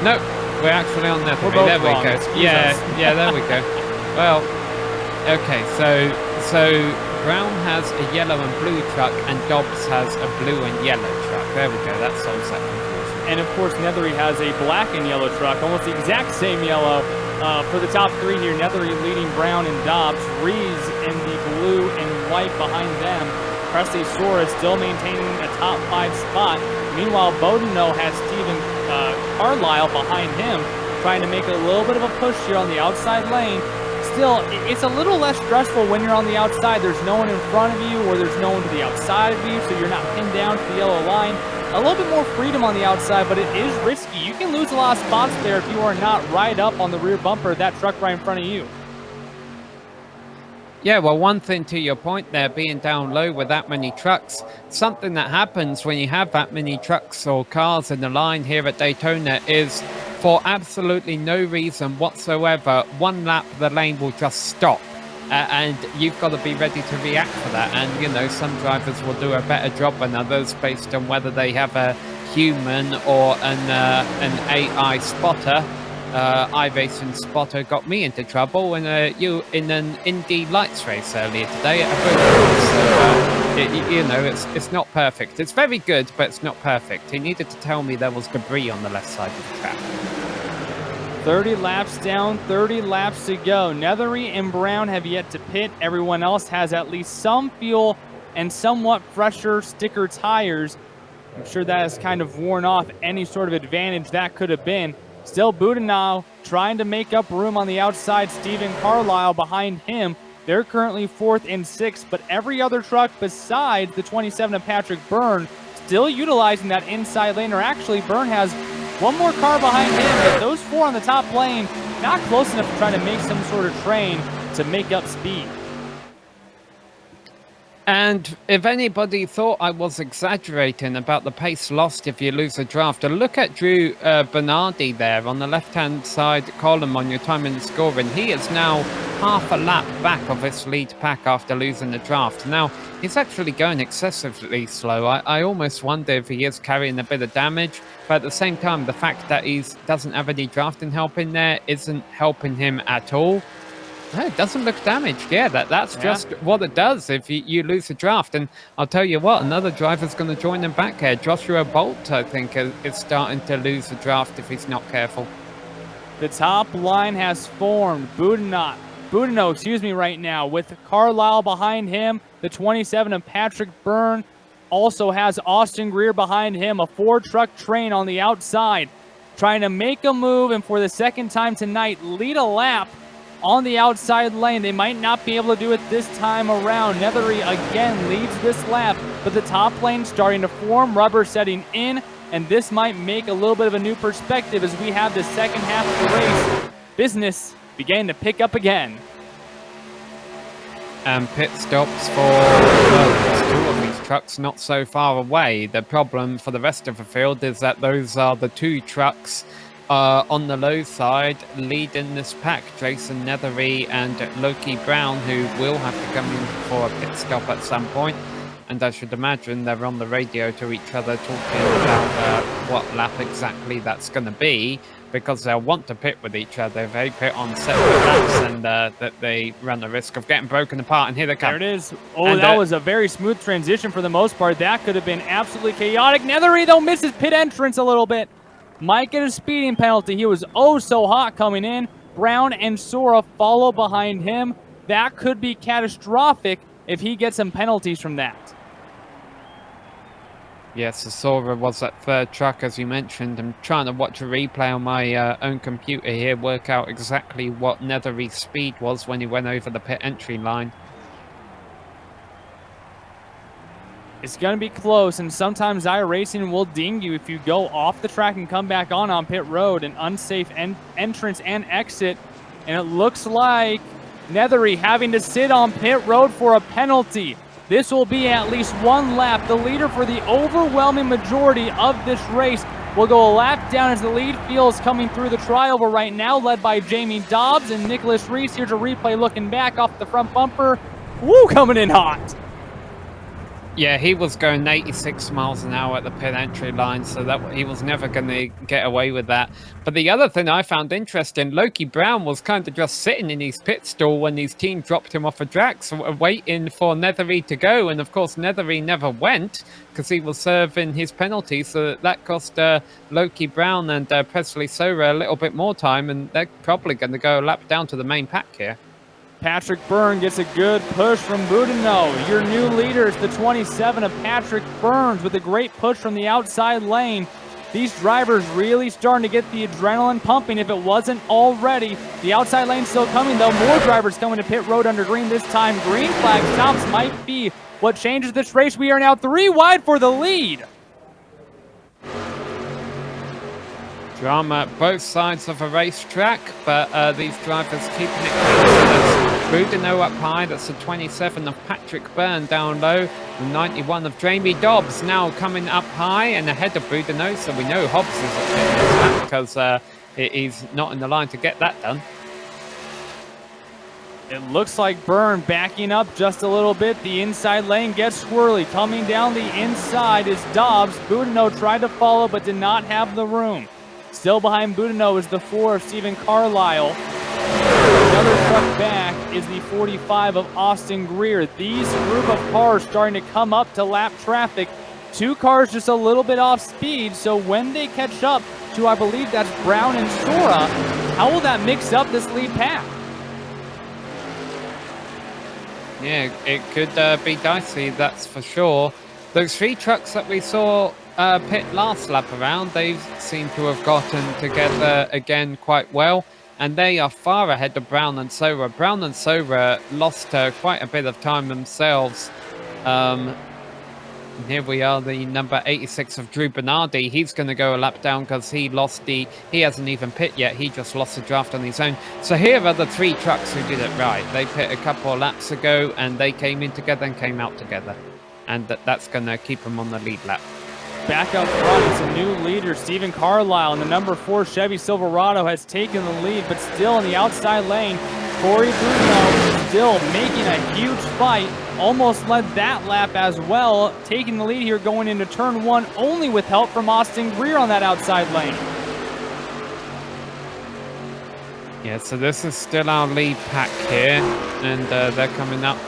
No, we're actually on Netherey. There we go. Yeah, there we go. Well, okay, so Brown has a yellow and blue truck, and Dobbs has a blue and yellow truck. There we go, that solves that confusion. And of course, Netherey has a black and yellow truck, almost the exact same yellow. For the top 3 here, Netherey leading Brown and Dobbs, Rees in the blue and White behind them. Presley Sora still maintaining a top 5 spot. Meanwhile, Bodeno has Steven Carlisle behind him, trying to make a little bit of a push here on the outside lane. Still, it's a little less stressful when you're on the outside. There's no one in front of you, or there's no one to the outside of you, so you're not pinned down to the yellow line. A little bit more freedom on the outside, but it is risky. You can lose a lot of spots there if you are not right up on the rear bumper of that truck right in front of you. Yeah, well, one thing to your point there, being down low with that many trucks, something that happens when you have that many trucks or cars in the line here at Daytona is, for absolutely no reason whatsoever, one lap the lane will just stop. And you've got to be ready to react for that. And, you know, some drivers will do a better job than others based on whether they have a human or an AI spotter. iRacing spotter got me into trouble in an Indy Lights race earlier today at a boat. So, you know, it's not perfect. It's very good, but it's not perfect. He needed to tell me there was debris on the left side of the track. 30 laps down, 30 laps to go. Netherey and Brown have yet to pit. Everyone else has at least some fuel and somewhat fresher sticker tires. I'm sure that has kind of worn off any sort of advantage that could have been. Still, Boudinot trying to make up room on the outside. Steven Carlisle behind him. They're currently 4th and 6th, but every other truck besides the 27 of Patrick Byrne still utilizing that inside lane, or actually Byrne has one more car behind him, but those 4 on the top lane not close enough to try to make some sort of train to make up speed. And if anybody thought I was exaggerating about the pace lost if you lose a draft, look at Drew Bernardi there on the left-hand side column on your time in the scoring. He is now half a lap back of this lead pack after losing the draft. Now, he's actually going excessively slow. I almost wonder if he is carrying a bit of damage, but at the same time, the fact that he doesn't have any drafting help in there isn't helping him at all. No, it doesn't look damaged. Yeah, that's just what it does if you lose a draft. And I'll tell you what, another driver's going to join him back here. Joshua Bolt, I think, is starting to lose the draft if he's not careful. The top line has formed. Boudinot, right now, with Carlisle behind him. The 27 of Patrick Byrne also has Austin Greer behind him. A 4-truck train on the outside, trying to make a move, and for the second time tonight, lead a lap on the outside lane. They might not be able to do it this time around. Netherey again leads this lap, but the top lane starting to form, rubber setting in, and this might make a little bit of a new perspective as we have the second half of the race. Business began to pick up again. And pit stops for there's 2 of these trucks not so far away. The problem for the rest of the field is that those are the 2 trucks on the low side leading this pack. Jason Netherey and Loki Brown, who will have to come in for a pit stop at some point. And I should imagine they're on the radio to each other talking about what lap exactly that's going to be, because they'll want to pit with each other. If they pit on separate laps, and that they run the risk of getting broken apart. And here they come. There it is. Oh, and that was a very smooth transition for the most part. That could have been absolutely chaotic. Netherey, though, misses pit entrance a little bit. Might get a speeding penalty. He was oh so hot coming in. Brown and Sora follow behind him. That could be catastrophic if he gets some penalties from that. Yes, the Sora was that 3rd truck, as you mentioned. I'm trying to watch a replay on my own computer here, work out exactly what Netherey's speed was when he went over the pit entry line. It's going to be close, and sometimes iRacing will ding you if you go off the track and come back on pit road, an unsafe entrance and exit. And it looks like Netherey having to sit on pit road for a penalty. This will be at least 1 lap. The leader for the overwhelming majority of this race will go a lap down as the lead field is coming through the trioval right now, led by Jamie Dobbs and Nicholas Reese. Here's a replay looking back off the front bumper. Woo, coming in hot. Yeah, he was going 86 miles an hour at the pit entry line, so that he was never going to get away with that. But the other thing I found interesting, Loki Brown was kind of just sitting in his pit stall when his team dropped him off a track, so waiting for Netherey to go. And of course, Netherey never went because he was serving his penalty, so that cost Loki Brown and Presley Sora a little bit more time, and they're probably going to go a lap down to the main pack here. Patrick Byrne gets a good push from Boudinot. Your new leader is the 27 of Patrick Burns with a great push from the outside lane. These drivers really starting to get the adrenaline pumping if it wasn't already. The outside lane still coming though. More drivers coming to pit road under green this time. Green flag stops might be what changes this race. We are now 3 wide for the lead. Drama both sides of a racetrack, but these drivers keeping it close. Boudinot up high, that's the 27 of Patrick Byrne down low. The 91 of Jamie Dobbs now coming up high and ahead of Boudinot, so we know Hobbs is up in this lap because he's not in the line to get that done. It looks like Byrne backing up just a little bit. The inside lane gets squirrely. Coming down the inside is Dobbs. Boudinot tried to follow but did not have the room. Still behind Boudinot is the 4 of Stephen Carlisle. Another truck back is the 45 of Austin Greer. These group of cars starting to come up to lap traffic. 2 cars just a little bit off speed, so when they catch up to, I believe that's Brown and Sora, how will that mix up this lead pack? Yeah, it could be dicey, that's for sure. Those 3 trucks that we saw pit last lap around, they seem to have gotten together again quite well, and they are far ahead of Brown and Sora. Brown and Sora lost quite a bit of time themselves. Here we are, the number 86 of Drew Bernardi. He's going to go a lap down because he hasn't even pit yet. He just lost the draft on his own. So here are the 3 trucks who did it right. They pit a couple of laps ago and they came in together and came out together. And that's going to keep them on the lead lap. Back up front, it's a new leader, Stephen Carlisle, and the number 4 Chevy Silverado has taken the lead, but still in the outside lane, Corey Boudinot still making a huge fight, almost led that lap as well, taking the lead here going into turn 1, only with help from Austin Greer on that outside lane. Yeah, so this is still our lead pack here, and they're coming up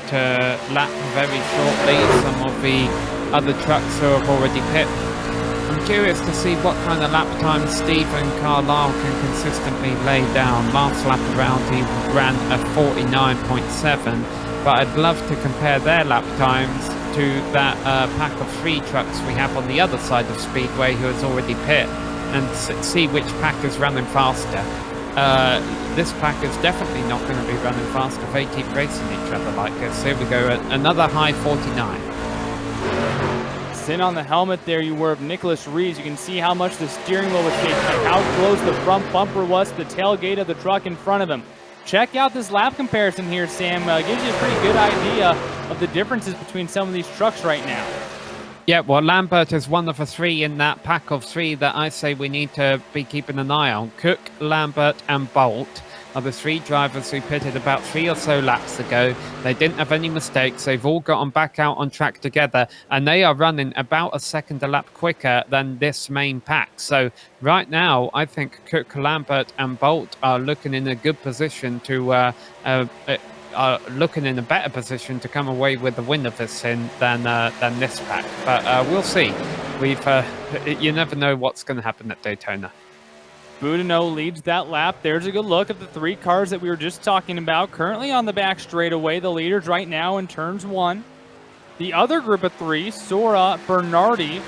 to lap very shortly. Some of the other trucks who have already pit. I'm curious to see what kind of lap time Stephen Carlisle can consistently lay down. Last lap around he ran a 49.7, but I'd love to compare their lap times to that pack of 3 trucks we have on the other side of Speedway who has already pit, and see which pack is running faster. This pack is definitely not going to be running faster if they keep racing each other like this. Here we go, another high 49. Sin on the helmet there you were of Nicholas Rees. You can see how much the steering wheel was shaking, how close the front bumper was to the tailgate of the truck in front of him. Check out this lap comparison here, Sam. Gives you a pretty good idea of the differences between some of these trucks right now. Yeah, well, Lambert is one of the 3 in that pack of 3 that I say we need to be keeping an eye on. Cook, Lambert, and Bolt are the 3 drivers who pitted about 3 or so laps ago. They didn't have any mistakes. They've all gotten back out on track together, and they are running about a second a lap quicker than this main pack. So right now, I think Cook, Lambert, and Bolt are looking in a good position to are looking in a better position to come away with the win of this than this pack. But we'll see. You never know what's going to happen at Daytona. Boudinot leads that lap. There's a good look at the 3 cars that we were just talking about. Currently on the back straightaway, the leaders right now in turns 1. The other group of 3, Sora, Bernardi,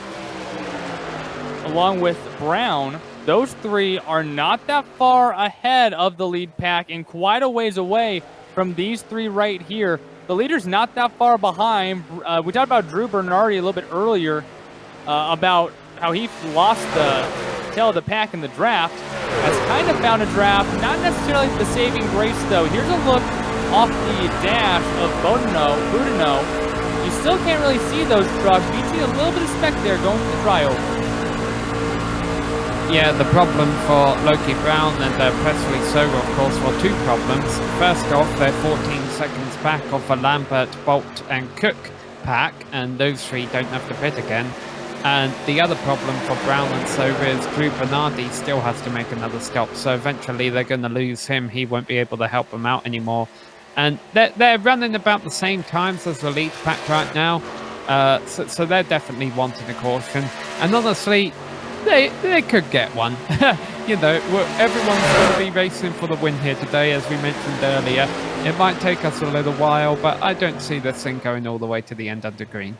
along with Brown, those 3 are not that far ahead of the lead pack and quite a ways away from these 3 right here. The leader's not that far behind. We talked about Drew Bernardi a little bit earlier about how he lost the tail of the pack in the draft. Has kind of found a draft, not necessarily the saving grace though. Here's a look off the dash of Boudinot. You still can't really see those trucks. You see a little bit of speck there going through the tryover. Yeah, the problem for Loki Brown and Presley Sora, of course, were 2 problems. First off, they're 14 seconds back off a Lambert, Bolt, and Cook pack, and those 3 don't have to pit again. And the other problem for Brown and Sora is Drew Bernardi still has to make another stop, so eventually they're going to lose him. He won't be able to help them out anymore. And they're running about the same times as the lead pack right now, so they're definitely wanting a caution. And honestly, They could get one. You know, everyone's going to be racing for the win here today, as we mentioned earlier. It might take us a little while, but I don't see this thing going all the way to the end under green.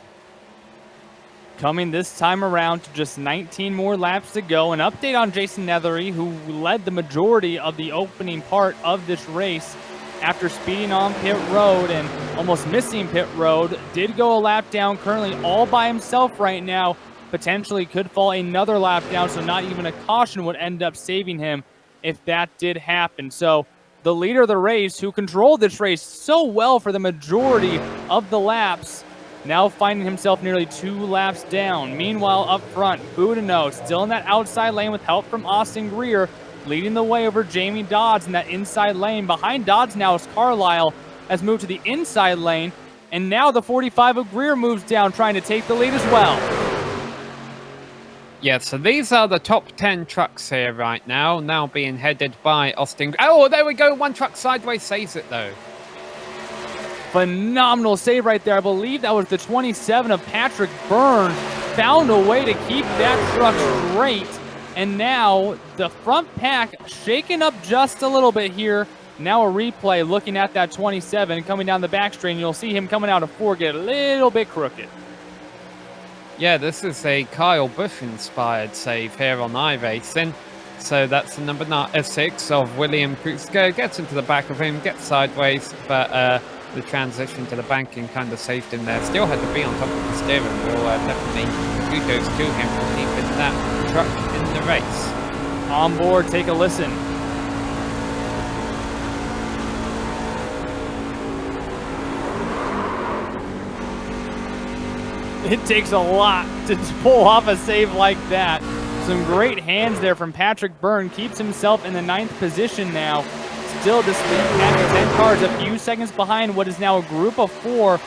Coming this time around to just 19 more laps to go. An update on Jason Netherey, who led the majority of the opening part of this race after speeding on pit road and almost missing pit road. Did go a lap down, currently all by himself right now. Potentially could fall another lap down, so not even a caution would end up saving him if that did happen. So the leader of the race, who controlled this race so well for the majority of the laps, now finding himself nearly 2 laps down. Meanwhile, up front, Boudinot still in that outside lane with help from Austin Greer, leading the way over Jamie Dodds in that inside lane. Behind Dodds now is Carlisle, has moved to the inside lane, and now the 45 of Greer moves down, trying to take the lead as well. Yeah, so these are the top 10 trucks here right now being headed by Austin. Oh, there we go. One truck sideways saves it, though. Phenomenal save right there. I believe that was the 27 of Patrick Byrne. Found a way to keep that truck straight. And now the front pack shaken up just a little bit here. Now a replay looking at that 27 coming down the back straight. You'll see him coming out of 4 get a little bit crooked. Yeah, this is a Kyle Busch-inspired save here on iRacing. So that's the number 6 of William Krutzke. Gets into the back of him, gets sideways, but the transition to the banking kind of saved him there. Still had to be on top of the steering wheel. Definitely kudos to him for keeping that truck in the race. On board, take a listen. It takes a lot to pull off a save like that. Some great hands there from Patrick Byrne. Keeps himself in the 9th position now. Still, this lead at 10 cars, a few seconds behind what is now a group of 4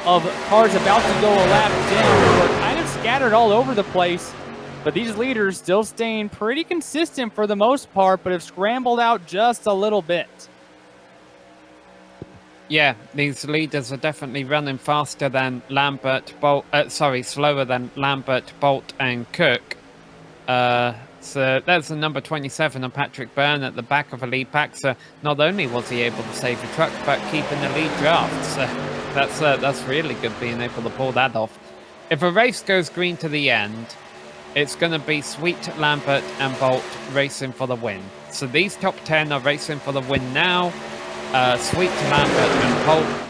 of cars about to go a lap down. We're kind of scattered all over the place, but these leaders still staying pretty consistent for the most part, but have scrambled out just a little bit. Yeah, these leaders are definitely running faster than slower than Lambert, Bolt, and Cook. So there's the number 27 of Patrick Byrne at the back of a lead pack. So not only was he able to save the truck, but keeping the lead draft. So that's really good being able to pull that off. If a race goes green to the end, it's going to be Sweet, Lambert, and Bolt racing for the win. So these top 10 are racing for the win now. Sweet, Lambert, and Bolt.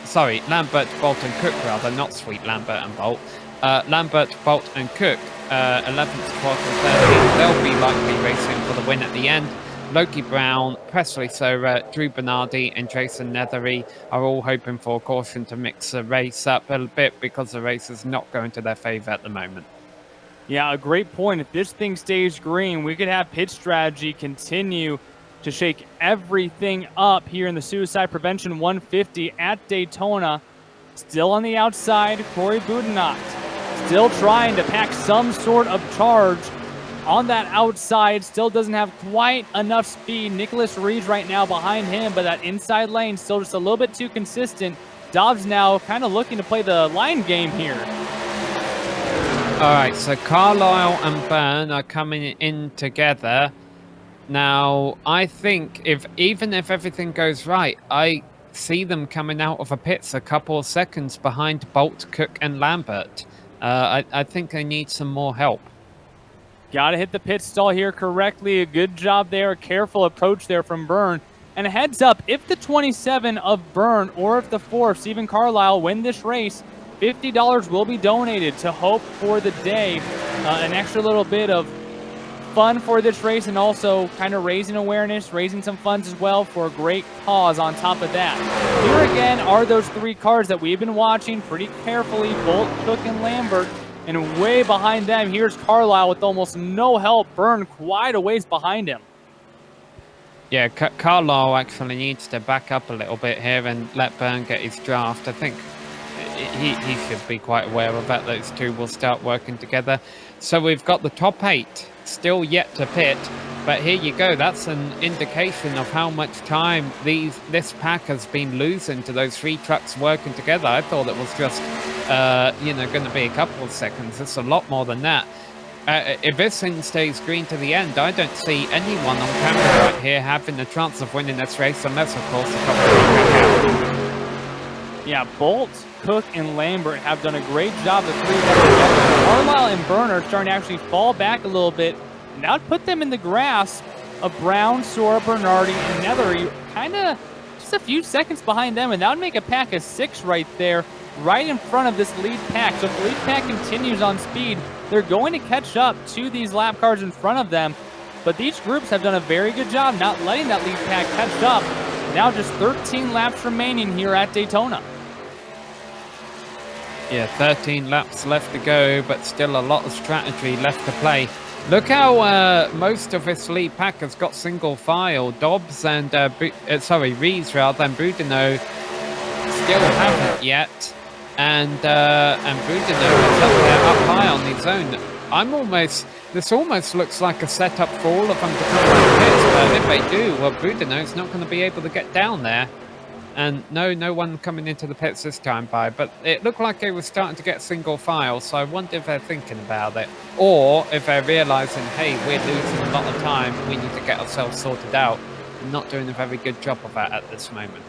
Sorry, Lambert, Bolt, and Cook, rather, not Sweet, Lambert, and Bolt. Lambert, Bolt, and Cook, 11th, 12th, and 13th. They'll be likely racing for the win at the end. Loki Brown, Presley Sora, Drew Bernardi, and Jason Netherey are all hoping for a caution to mix the race up a bit because the race is not going to their favor at the moment. Yeah, a great point. If this thing stays green, we could have pit strategy continue to shake everything up here in the Suicide Prevention 150 at Daytona. Still on the outside, Corey Boudinot. Still trying to pack some sort of charge on that outside. Still doesn't have quite enough speed. Nicholas Reed's right now behind him, but that inside lane still just a little bit too consistent. Dobbs now kind of looking to play the line game here. All right, so Carlisle and Byrne are coming in together. Now, I think even if everything goes right, I see them coming out of a pits a couple of seconds behind Bolt, Cook, and Lambert. I think they need some more help. Got to hit the pit stall here correctly. A good job there. A careful approach there from Byrne. And a heads up, if the 27 of Byrne or if the 4 of Stephen Carlisle win this race, $50 will be donated to Hope for the Day. An extra little bit of fun for this race and also kind of raising awareness, raising some funds as well for a great cause on top of that. Here again are those 3 cars that we've been watching pretty carefully, Bolt, Cook, and Lambert. And way behind them, here's Carlisle with almost no help. Byrne quite a ways behind him. Yeah, Carlisle actually needs to back up a little bit here and let Byrne get his draft. I think he should be quite aware of that. Those two will start working together. So we've got the top 8 still yet to pit, but here you go. That's an indication of how much time this pack has been losing to those 3 trucks working together. I thought it was just going to be a couple of seconds. It's a lot more than that. if this thing stays green to the end, I don't see anyone on camera right here having a chance of winning this race, unless, of course, the top three back out. Yeah, Bolt, Cook, and Lambert have done a great job. The three of them together. Carlisle and Burner starting to actually fall back a little bit. And that would put them in the grasp of Brown, Sora, Bernardi, and Netherey, kind of just a few seconds behind them. And that would make a pack of 6 right there, right in front of this lead pack. So if the lead pack continues on speed, they're going to catch up to these lap cars in front of them. But these groups have done a very good job not letting that lead pack catch up. Now just 13 laps remaining here at Daytona. Yeah, 13 laps left to go, but still a lot of strategy left to play. Look how most of this lead pack has got single file. Dobbs and, Rees rather, and Boudinot still haven't yet. And Boudinot is up there, up high on his own. This almost looks like a setup for all of them to come to the pits, but if they do, well, Boudinot's not going to be able to get down there. And no one coming into the pits this time by, but it looked like they were starting to get single file, so I wonder if they're thinking about it, or if they're realizing, hey, we're losing a lot of time, we need to get ourselves sorted out, and not doing a very good job of that at this moment.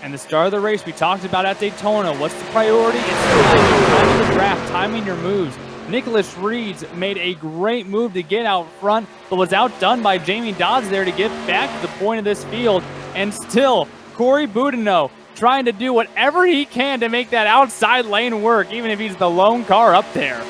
And the start of the race we talked about at Daytona, what's the priority? It's timing the draft, timing your moves. Nicholas Reeds made a great move to get out front, but was outdone by Jamie Dodds there to get back to the point of this field, and still, Corey Boudinot trying to do whatever he can to make that outside lane work, even if he's the lone car up there.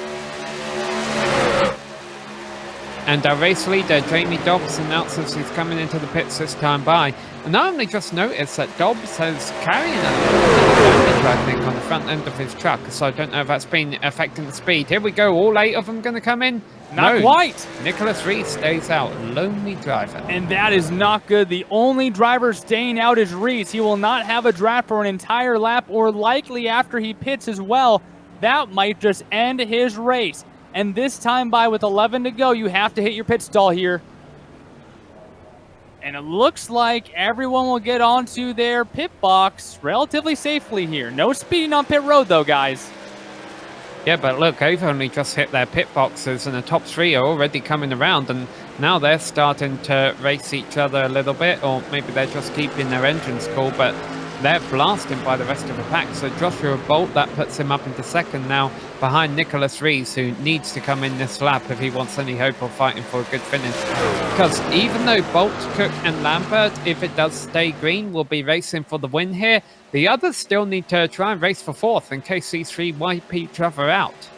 And our race leader, Jamie Dobbs, announces he's coming into the pits this time by. And I only just noticed that Dobbs is carrying a little bit of damage, I think, on the front end of his truck. So I don't know if that's been affecting the speed. Here we go, all 8 of them going to come in? Not quite. Nicholas Reed stays out, lonely driver. And that is not good. The only driver staying out is Reese. He will not have a draft for an entire lap, or likely after he pits as well. That might just end his race. And this time by, with 11 to go, you have to hit your pit stall here. And it looks like everyone will get onto their pit box relatively safely here. No speeding on pit road though, guys. Yeah, but look, they've only just hit their pit boxes, and the top 3 are already coming around, and now they're starting to race each other a little bit, or maybe they're just keeping their engines cool, but they're blasting by the rest of the pack. So Joshua Bolt, that puts him up into second now, behind Nicholas Rees, who needs to come in this lap if he wants any hope of fighting for a good finish. Because even though Bolt, Cook and Lambert, if it does stay green, will be racing for the win here, the others still need to try and race for 4th in case these 3 wipe each other out.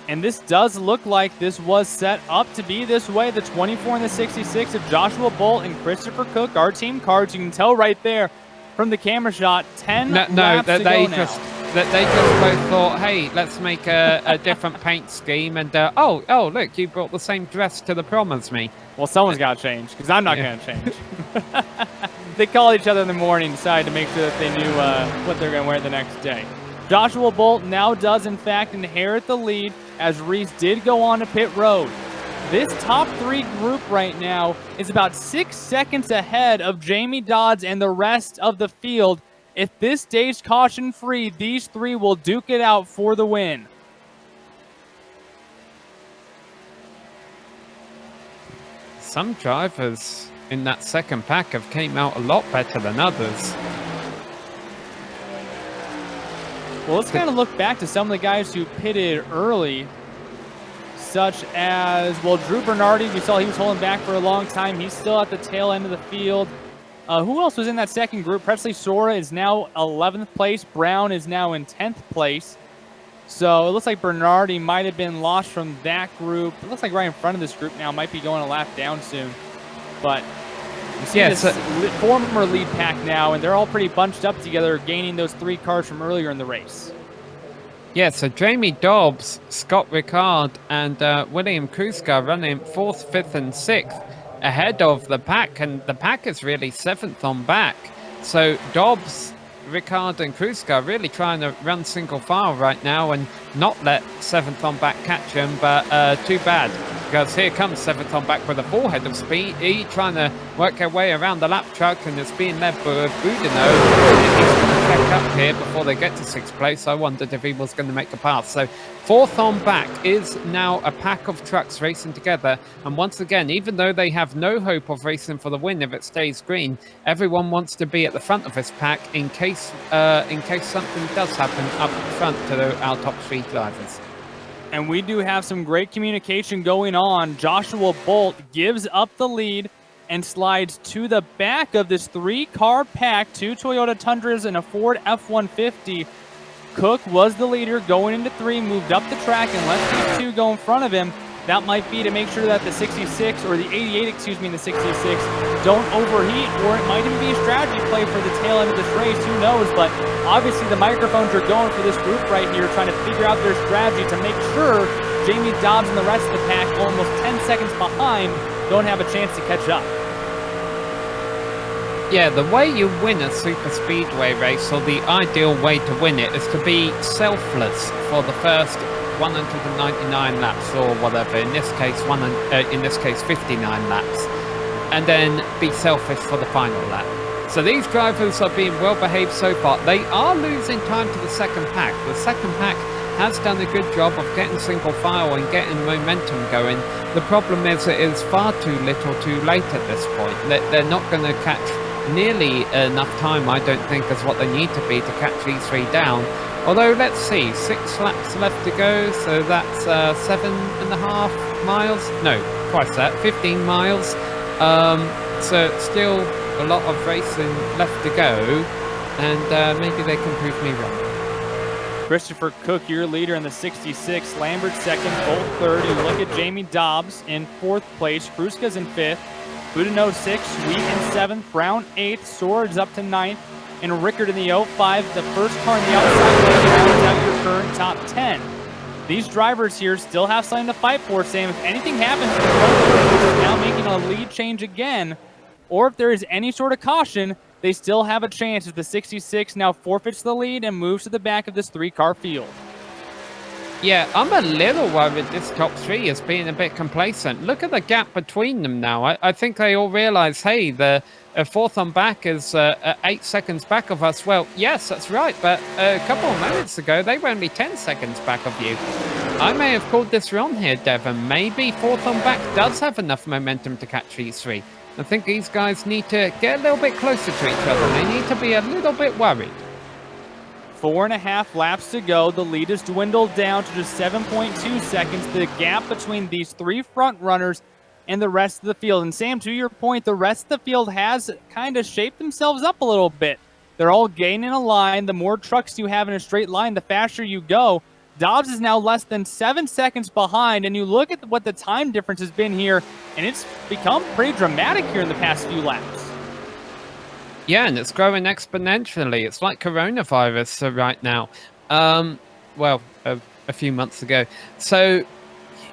And this does look like this was set up to be this way. The 24 and the 66 of Joshua Bolt and Christopher Cook, our team cards. You can tell right there from the camera shot, 10 laps to go now. They just both thought, hey, let's make a different paint scheme. And, oh, look, you brought the same dress to the prom as me. Well, someone's got to change, because I'm not going to change. They called each other in the morning, decided to make sure that they knew what they're going to wear the next day. Joshua Bolt now does, in fact, inherit the lead, as Reese did go on to pit road. This top 3 group right now is about 6 seconds ahead of Jamie Dodds and the rest of the field. If this stays caution-free, these 3 will duke it out for the win. Some drivers in that second pack have came out a lot better than others. Well, let's kind of look back to some of the guys who pitted early, such as, well, Drew Bernardi. We saw he was holding back for a long time. He's still at the tail end of the field. Who else was in that second group? Presley Sora is now 11th place. Brown is now in 10th place. So it looks like Bernardi might have been lost from that group. It looks like right in front of this group now. Might be going a lap down soon. But you see this former lead pack now, and they're all pretty bunched up together, gaining those 3 cars from earlier in the race. Yeah, so Jamie Dobbs, Scott Ricard, and William Kruska running 4th, 5th, and 6th ahead of the pack, and the pack is really 7th on back. So Dobbs, Ricard, and Kruska really trying to run single file right now and not let 7th on back catch him, but too bad, because here comes 7th on back with a 4 head of speed. He trying to work their way around the lap truck, and it's being led by Boudinot. He's going to check up here before they get to 6th place. I wondered if he was going to make a pass. So 4th on back is now a pack of trucks racing together. And once again, even though they have no hope of racing for the win if it stays green, everyone wants to be at the front of this pack in case something does happen up front to our top 3 drivers. And we do have some great communication going on. Joshua Bolt gives up the lead and slides to the back of this 3-car pack, 2 Toyota Tundras and a Ford F-150. Cook was the leader going into 3, moved up the track and let these 2 go in front of him. That might be to make sure that the 66, or the 88, excuse me, and the 66 don't overheat, or it might even be a strategy play for the tail end of this race, who knows, but obviously the microphones are going for this group right here, trying to figure out their strategy to make sure Jamie Dobbs and the rest of the pack, almost 10 seconds behind, don't have a chance to catch up. Yeah, the way you win a super speedway race, or the ideal way to win it, is to be selfless for the first 199 laps or whatever. In this case, 59 laps, and then be selfish for the final lap. So these drivers are being well behaved so far. They are losing time to the second pack. The second pack has done a good job of getting single file and getting momentum going. The problem is it is far too little too late at this point. They're not going to catch nearly enough time, I don't think, as what they need to be to catch these 3 down. Although, let's see, 6 laps left to go, so that's 7.5 miles. No, twice that, 15 miles. So still a lot of racing left to go, and maybe they can prove me wrong. Christopher Cook, your leader in the 66. Lambert second, Bolt third. You look at Jamie Dobbs in 4th place. Kruska's in 5th. Boudinot 6th. Wheat in 7th. Brown 8th. Swords up to 9th. And Rickard in the 05, the first car in the outside lane, rounds out your current top 10. These drivers here still have something to fight for, Sam. If anything happens to the front group, which is now making a lead change again, or if there is any sort of caution, they still have a chance if the 66 now forfeits the lead and moves to the back of this 3-car field. Yeah, I'm a little worried this top 3 is being a bit complacent. Look at the gap between them now. I think they all realize, hey, the 4th on back is 8 seconds back of us. Well, yes, that's right, but a couple of moments ago, they were only 10 seconds back of you. I may have called this wrong here, Devon. Maybe 4th on back does have enough momentum to catch these 3. I think these guys need to get a little bit closer to each other. They need to be a little bit worried. 4.5 laps to go. The lead has dwindled down to just 7.2 seconds. The gap between these 3 front runners and the rest of the field. And Sam, to your point, the rest of the field has kind of shaped themselves up a little bit. They're all gaining a line. The more trucks you have in a straight line, the faster you go. Dobbs is now less than 7 seconds behind, and you look at what the time difference has been here, and it's become pretty dramatic here in the past few laps. Yeah, and it's growing exponentially. It's like coronavirus right now. Well, a few months ago. So,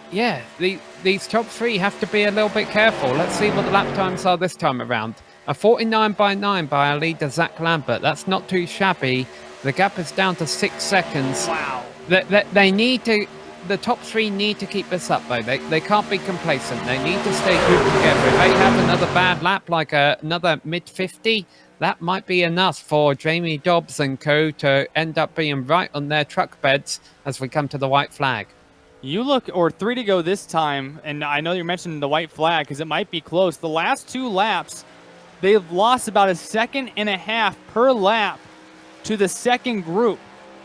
yeah, these top 3 have to be a little bit careful. Let's see what the lap times are this time around. A 49.9 by our leader, Zach Lambert. That's not too shabby. The gap is down to 6 seconds. Wow. They need to... The top 3 need to keep this up, though. They can't be complacent. They need to stay grouped together. If they have another bad lap, like another mid-50, that might be enough for Jamie Dobbs and co. to end up being right on their truck beds as we come to the white flag. You look, or 3 to go this time, and I know you're mentioning the white flag because it might be close. The last 2 laps, they've lost about 1.5 seconds per lap to the second group.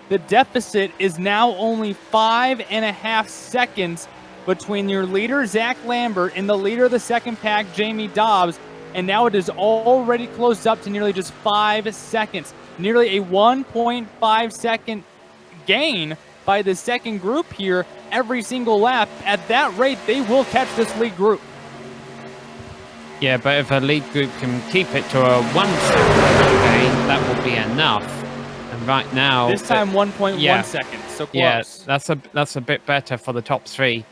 The deficit is now only 5.5 seconds between your leader, Zach Lambert, and the leader of the second pack, Jamie Dobbs. And now it is already closed up to nearly just 5 seconds. Nearly a 1.5 second gain by the second group here every single lap. At that rate, they will catch this lead group. Yeah, but if a lead group can keep it to a 1 second gain, that will be enough. And right now... This time 1.1 seconds, so close. Yeah, that's a bit better for the top 3.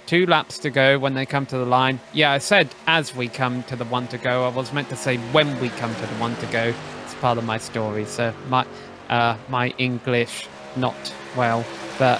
2 laps to go when they come to the line. Yeah, I said as we come to the 1 to go. I was meant to say when we come to the 1 to go. It's part of my story, so my English not well. But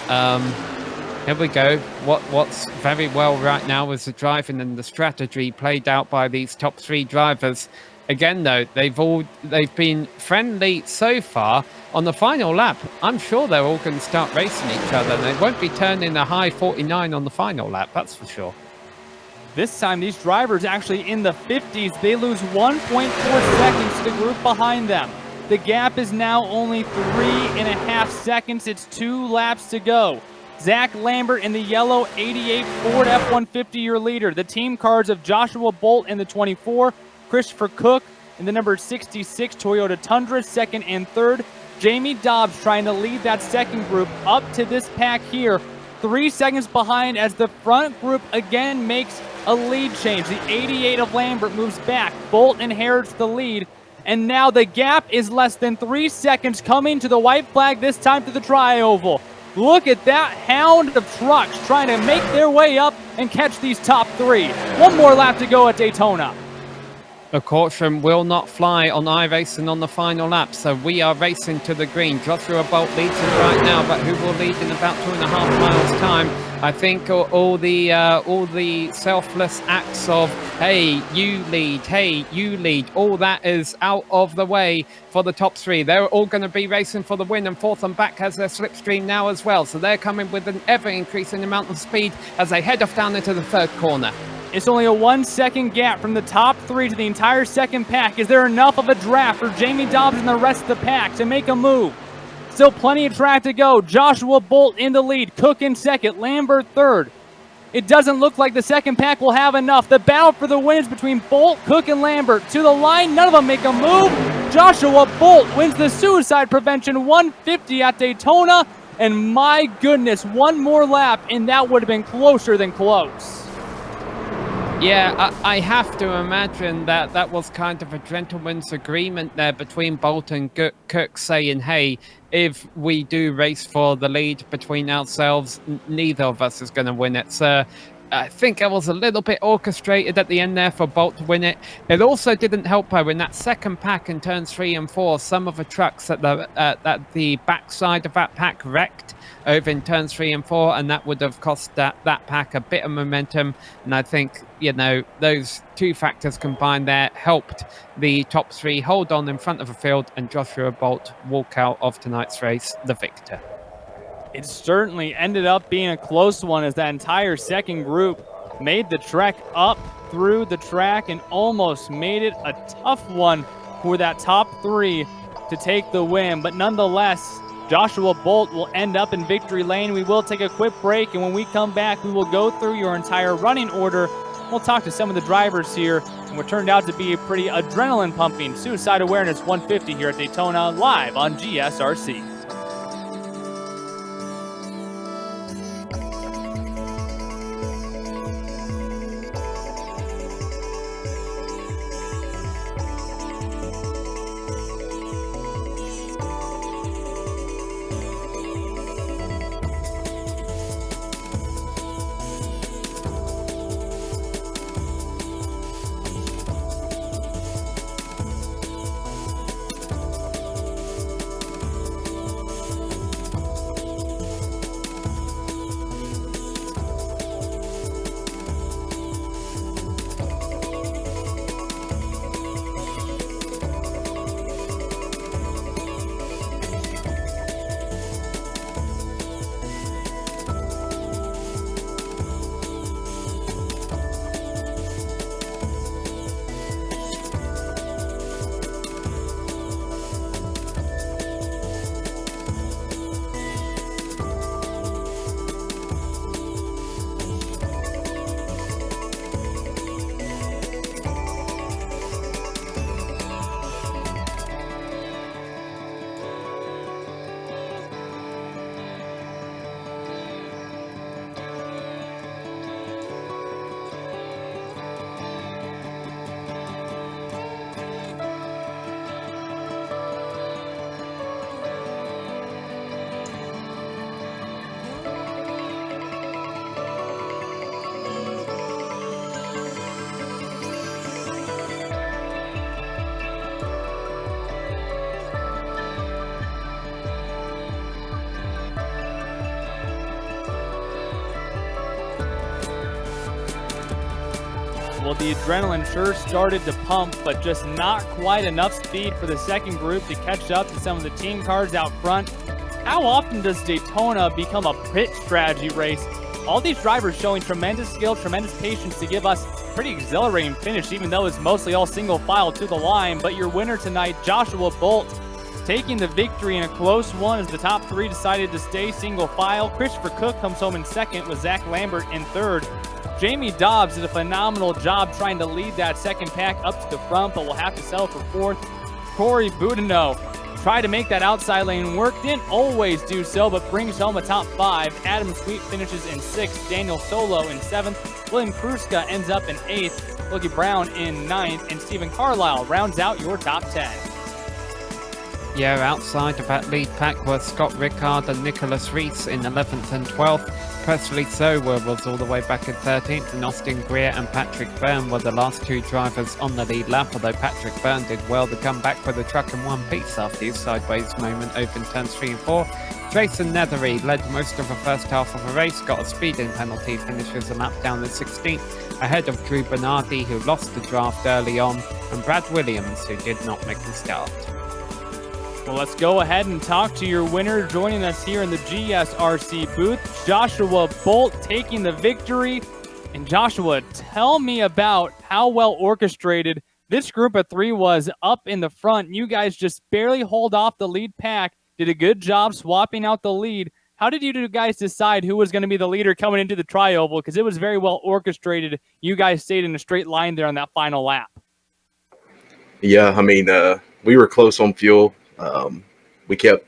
here we go. What's very well right now is the driving and the strategy played out by these top 3 drivers. Again, though, they've been friendly so far. On the final lap, I'm sure they're all going to start racing each other, and they won't be turning a high 49 on the final lap, that's for sure. This time, these drivers actually in the 50s. They lose 1.4 seconds to the group behind them. The gap is now only 3.5 seconds. It's 2 laps to go. Zach Lambert in the yellow 88 Ford F-150, your leader. The team cars of Joshua Bolt in the 24, Christopher Cook in the number 66 Toyota Tundra, second and third. Jamie Dobbs trying to lead that second group up to this pack here. 3 seconds behind as the front group again makes a lead change. The 88 of Lambert moves back. Bolt inherits the lead. And now the gap is less than 3 seconds coming to the white flag, this time to the tri-oval. Look at that hound of trucks trying to make their way up and catch these top 3. One more lap to go at Daytona. A caution will not fly on iRacing on the final lap, so we are racing to the green. Joshua Bolt leads him right now, but who will lead in about 2.5 miles time? I think all the selfless acts of hey you lead, all that is out of the way for the top 3. They're all going to be racing for the win, and Fourth and Back has their slipstream now as well, so they're coming with an ever increasing amount of speed as they head off down into the third corner. It's only a 1 second gap from the top 3 to the entire second pack. Is there enough of a draft for Jamie Dobbs and the rest of the pack to make a move? Still plenty of track to go. Joshua Bolt in the lead. Cook in second. Lambert third. It doesn't look like the second pack will have enough. The battle for the wins between Bolt, Cook, and Lambert. To the line, none of them make a move. Joshua Bolt wins the Suicide Prevention 150 at Daytona. And my goodness, one more lap, and that would have been closer than close. Yeah, I have to imagine that was kind of a gentleman's agreement there between Bolt and Cook saying, hey, if we do race for the lead between ourselves, neither of us is going to win it. So I think it was a little bit orchestrated at the end there for Bolt to win it. It also didn't help, though, in that second pack in turns 3 and 4, some of the trucks at the backside of that pack wrecked over in turns 3 and 4, and that would have cost that pack a bit of momentum. And I think, you know, those two factors combined there helped the top 3 hold on in front of the field, and Joshua Bolt walk out of tonight's race the victor. It certainly ended up being a close one as that entire second group made the trek up through the track and almost made it a tough one for that top 3 to take the win. But nonetheless, Joshua Bolt will end up in victory lane. We will take a quick break, and when we come back, we will go through your entire running order. We'll talk to some of the drivers here, and what turned out to be a pretty adrenaline-pumping Suicide Awareness 150 here at Daytona, live on GSRC. Well, the adrenaline sure started to pump, but just not quite enough speed for the second group to catch up to some of the team cars out front. How often does Daytona become a pit strategy race? All these drivers showing tremendous skill, tremendous patience to give us a pretty exhilarating finish, even though it's mostly all single file to the line. But your winner tonight, Joshua Bolt, taking the victory in a close one as the top three decided to stay single file. Christopher Cook comes home in second with Zach Lambert in third. Jamie Dobbs did a phenomenal job trying to lead that second pack up to the front, but will have to settle for fourth. Corey Boudinot tried to make that outside lane work, didn't always do so, but brings home a top five. Adam Sweet finishes in sixth, Daniel Solo in seventh, William Kruska ends up in eighth, Lucky Brown in ninth, and Stephen Carlisle rounds out your top 10. Yeah, outside of that lead pack were Scott Rickard and Nicholas Rees in 11th and 12th. Presley Sower was all the way back in 13th, and Austin Greer and Patrick Byrne were the last two drivers on the lead lap, although Patrick Byrne did well to come back with a truck in one piece after his sideways moment over in turns 3 and 4. Jason Netherey led most of the first half of the race, got a speeding penalty, finishes a lap down in 16th, ahead of Drew Bernardi, who lost the draft early on, and Brad Williams, who did not make the start. Well, let's go ahead and talk to your winner. Joining us here in the GSRC booth, Joshua Bolt taking the victory. And Joshua, tell me about how well orchestrated this group of three was up in the front. You guys just barely hold off the lead pack, did a good job swapping out the lead. How did you guys decide who was going to be the leader coming into the tri-oval? Because it was very well orchestrated. You guys stayed in a straight line there on that final lap. Yeah, I mean, we were close on fuel. We kept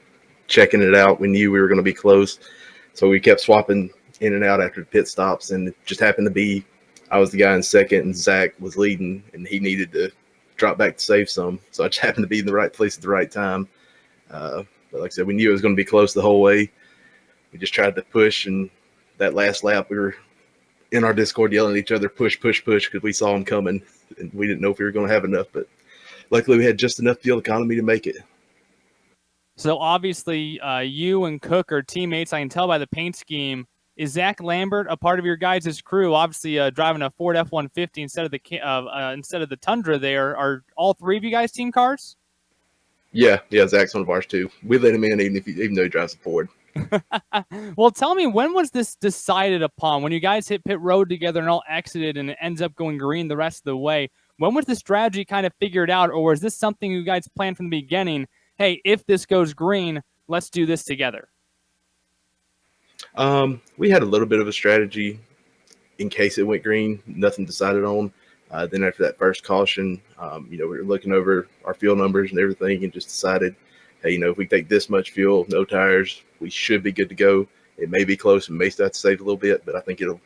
checking it out. We knew we were going to be close, so we kept swapping in and out after the pit stops, and it just happened to be I was the guy in second and Zach was leading, and he needed to drop back to save some, so I just happened to be in the right place at the right time. But like I said, we knew it was going to be close the whole way. We just tried to push, and that last lap we were in our Discord yelling at each other, push, push, push, because we saw him coming, and we didn't know if we were going to have enough, but luckily we had just enough fuel economy to make it. So obviously, you and Cook are teammates. I can tell by the paint scheme. Is Zach Lambert a part of your guys' crew? Obviously, driving a Ford F-150 instead of the Tundra. There are all three of you guys team cars. Yeah, Zach's one of ours too. We let him in even though he drives a Ford. Well, tell me, when was this decided upon? When you guys hit pit road together and all exited, and it ends up going green the rest of the way. When was the strategy kind of figured out, or was this something you guys planned from the beginning? Hey, if this goes green, let's do this together. We had a little bit of a strategy in case it went green. Nothing decided on. Then after that first caution, we were looking over our fuel numbers and everything, and just decided, hey, if we take this much fuel, no tires, we should be good to go. It may be close and may have to save a little bit, but I think it'll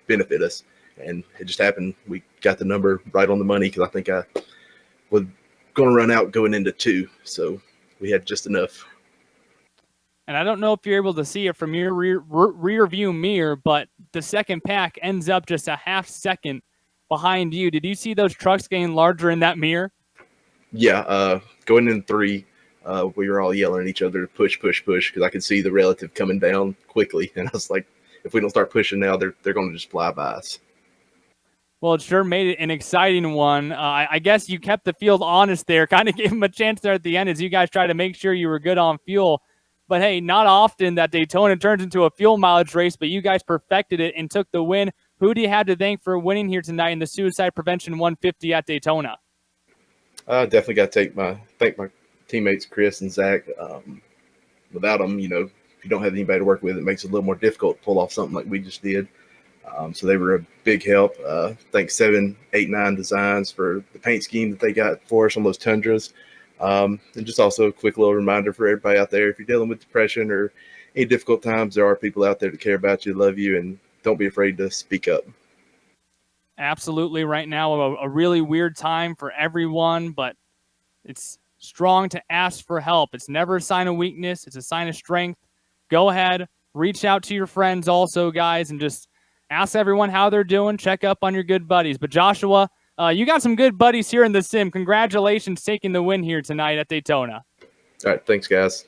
benefit us. And it just happened. We got the number right on the money, because I think I was going to run out going into 2, so we had just enough. And I don't know if you're able to see it from your rear view mirror, but the second pack ends up just a half second behind you. Did you see those trucks getting larger in that mirror? Yeah, going in 3, we were all yelling at each other to push, push, push, because I could see the relative coming down quickly, and I was like, if we don't start pushing now, they're going to just fly by us. Well, it sure made it an exciting one. I guess you kept the field honest there, kind of gave them a chance there at the end as you guys tried to make sure you were good on fuel. But hey, not often that Daytona turns into a fuel mileage race, but you guys perfected it and took the win. Who do you have to thank for winning here tonight in the Suicide Prevention 150 at Daytona? Definitely got to thank my teammates Chris and Zach. Without them, if you don't have anybody to work with, it makes it a little more difficult to pull off something like we just did. So they were a big help. Thanks 789 Designs for the paint scheme that they got for us on those Tundras. And just also a quick little reminder for everybody out there, if you're dealing with depression or any difficult times, there are people out there that care about you, love you, and don't be afraid to speak up. Absolutely. Right now, a really weird time for everyone, but it's strong to ask for help. It's never a sign of weakness. It's a sign of strength. Go ahead, reach out to your friends also, guys, and just ask everyone how they're doing. Check up on your good buddies. But Joshua, you got some good buddies here in the sim. Congratulations taking the win here tonight at Daytona. All right, thanks, guys.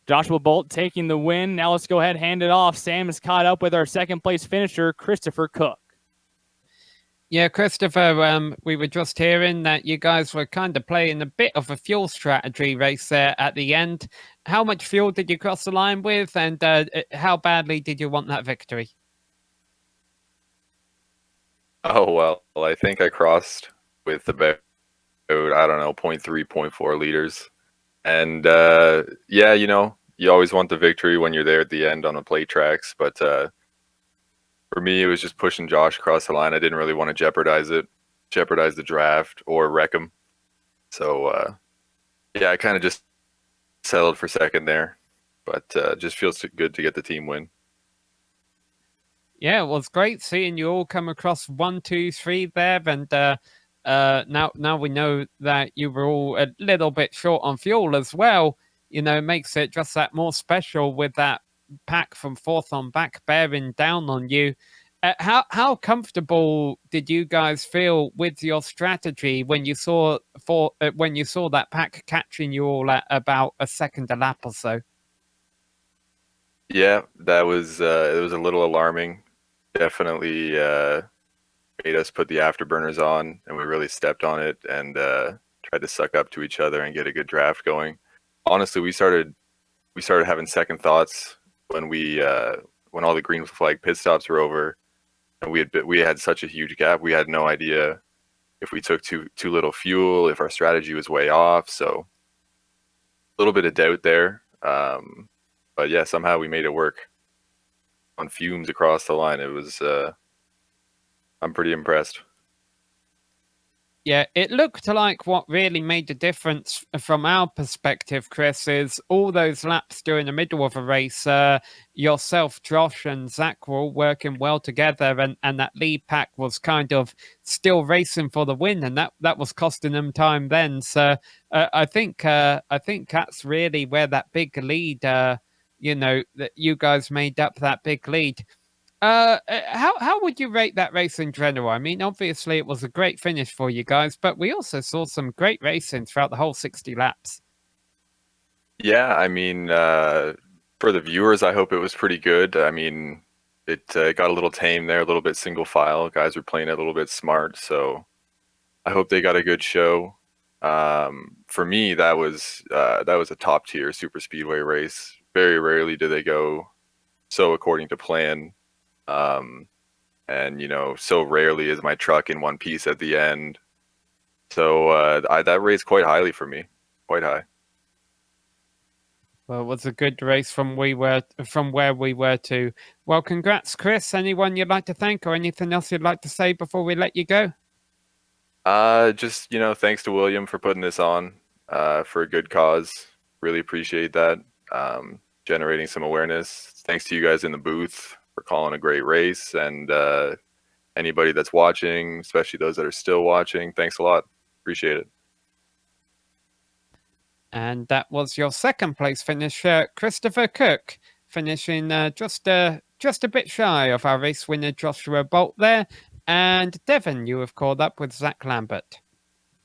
Joshua Bolt taking the win. Now let's go ahead and hand it off. Sam is caught up with our second place finisher, Christopher Cook. Yeah, Christopher, we were just hearing that you guys were kind of playing a bit of a fuel strategy race there at the end. How much fuel did you cross the line with, and how badly did you want that victory? Oh, well, I think I crossed with about, I don't know, 0.3, 0.4 liters. And yeah, you always want the victory when you're there at the end on the plate tracks. But for me, it was just pushing Josh across the line. I didn't really want to jeopardize the draft or wreck him. So yeah, I kind of just settled for second there. But just feels good to get the team win. Yeah, it was great seeing you all come across 1, 2, 3 there, and now we know that you were all a little bit short on fuel as well. It makes it just that more special with that pack from fourth on back bearing down on you. How comfortable did you guys feel with your strategy when you saw that pack catching you all at about a second a lap or so? Yeah, that was it was a little alarming. Definitely made us put the afterburners on, and we really stepped on it and tried to suck up to each other and get a good draft going. Honestly, we started having second thoughts when all the green flag pit stops were over, and we had such a huge gap. We had no idea if we took too little fuel, if our strategy was way off. So a little bit of doubt there. But yeah, somehow we made it work on fumes across the line. It was I'm pretty impressed. Yeah, it looked like what really made the difference from our perspective, Chris, is all those laps during the middle of a race. Yourself, Josh, and Zach were all working well together, and that lead pack was kind of still racing for the win, and that was costing them time then. So I think that's really where that big lead, that you guys made up that big lead. How would you rate that race in general? I mean, obviously it was a great finish for you guys, but we also saw some great racing throughout the whole 60 laps. Yeah, I mean, for the viewers, I hope it was pretty good. I mean, it got a little tame there, a little bit single file. Guys were playing it a little bit smart, so I hope they got a good show. For me, that was a top tier super speedway race. Very rarely do they go so according to plan. And so rarely is my truck in one piece at the end. So that raised quite highly for me, quite high. Well, it was a good race from where we were to. Well, congrats, Chris. Anyone you'd like to thank or anything else you'd like to say before we let you go? Just thanks to William for putting this on for a good cause. Really appreciate that. Generating some awareness. Thanks to you guys in the booth for calling a great race, and anybody that's watching, especially those that are still watching, thanks a lot. Appreciate it. And that was your second place finisher, Christopher Cook, finishing just a bit shy of our race winner, Joshua Bolt there. And Devon, you have called up with Zach Lambert.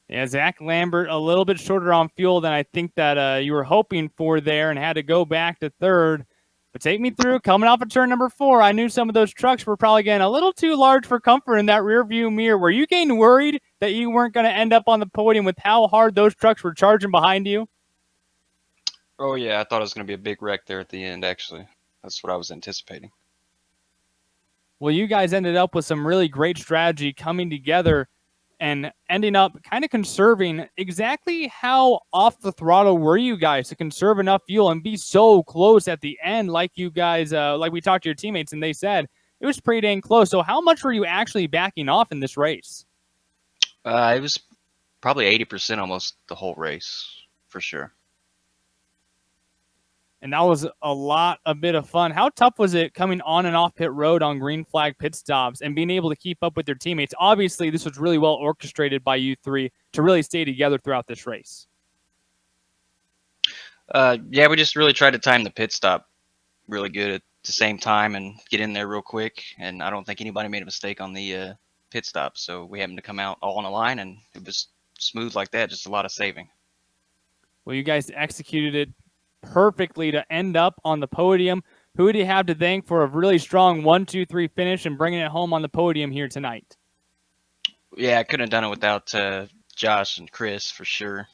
Yeah, Zach Lambert, a little bit shorter on fuel than I think that you were hoping for there, and had to go back to third. But take me through, coming off of turn number 4, I knew some of those trucks were probably getting a little too large for comfort in that rear view mirror. Were you getting worried that you weren't going to end up on the podium with how hard those trucks were charging behind you? Oh, yeah, I thought it was going to be a big wreck there at the end, actually. That's what I was anticipating. Well, you guys ended up with some really great strategy coming together and ending up kind of conserving. Exactly how off the throttle were you guys to conserve enough fuel and be so close at the end, like you guys, like we talked to your teammates and they said it was pretty dang close. So how much were you actually backing off in this race? It was probably 80% almost the whole race, for sure. And that was a bit of fun. How tough was it coming on and off pit road on green flag pit stops and being able to keep up with your teammates? Obviously, this was really well orchestrated by you three to really stay together throughout this race. Yeah, we just really tried to time the pit stop really good at the same time and get in there real quick. And I don't think anybody made a mistake on the pit stop. So we happened to come out all on a line, and it was smooth like that, just a lot of saving. Well, you guys executed it perfectly to end up on the podium. Who do you have to thank for a really strong 1-2-3 finish and bringing it home on the podium here tonight? Yeah, I couldn't have done it without Josh and Chris for sure.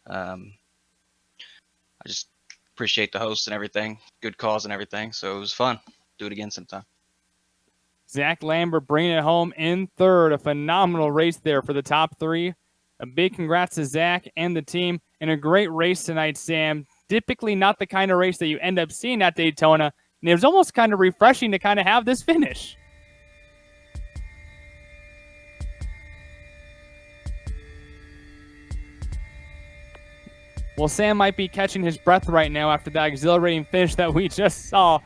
I just appreciate the host and everything, good cause and everything. So it was fun. Do it again sometime. Zach Lambert bringing it home in third. A phenomenal race there for the top three. A big congrats to Zach and the team. And a great race tonight, Sam. Typically not the kind of race that you end up seeing at Daytona. And it was almost kind of refreshing to kind of have this finish. Well, Sam might be catching his breath right now after that exhilarating finish that we just saw.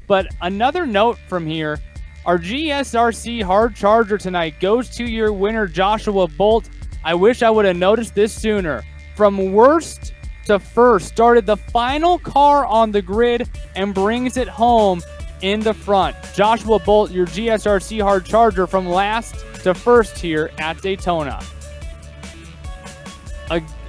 But another note from here, our GSRC hard charger tonight goes to your winner, Joshua Bolt. I wish I would have noticed this sooner. From worst to first, started the final car on the grid and brings it home in the front. Joshua Bolt, your GSRC hard charger, from last to first here at Daytona.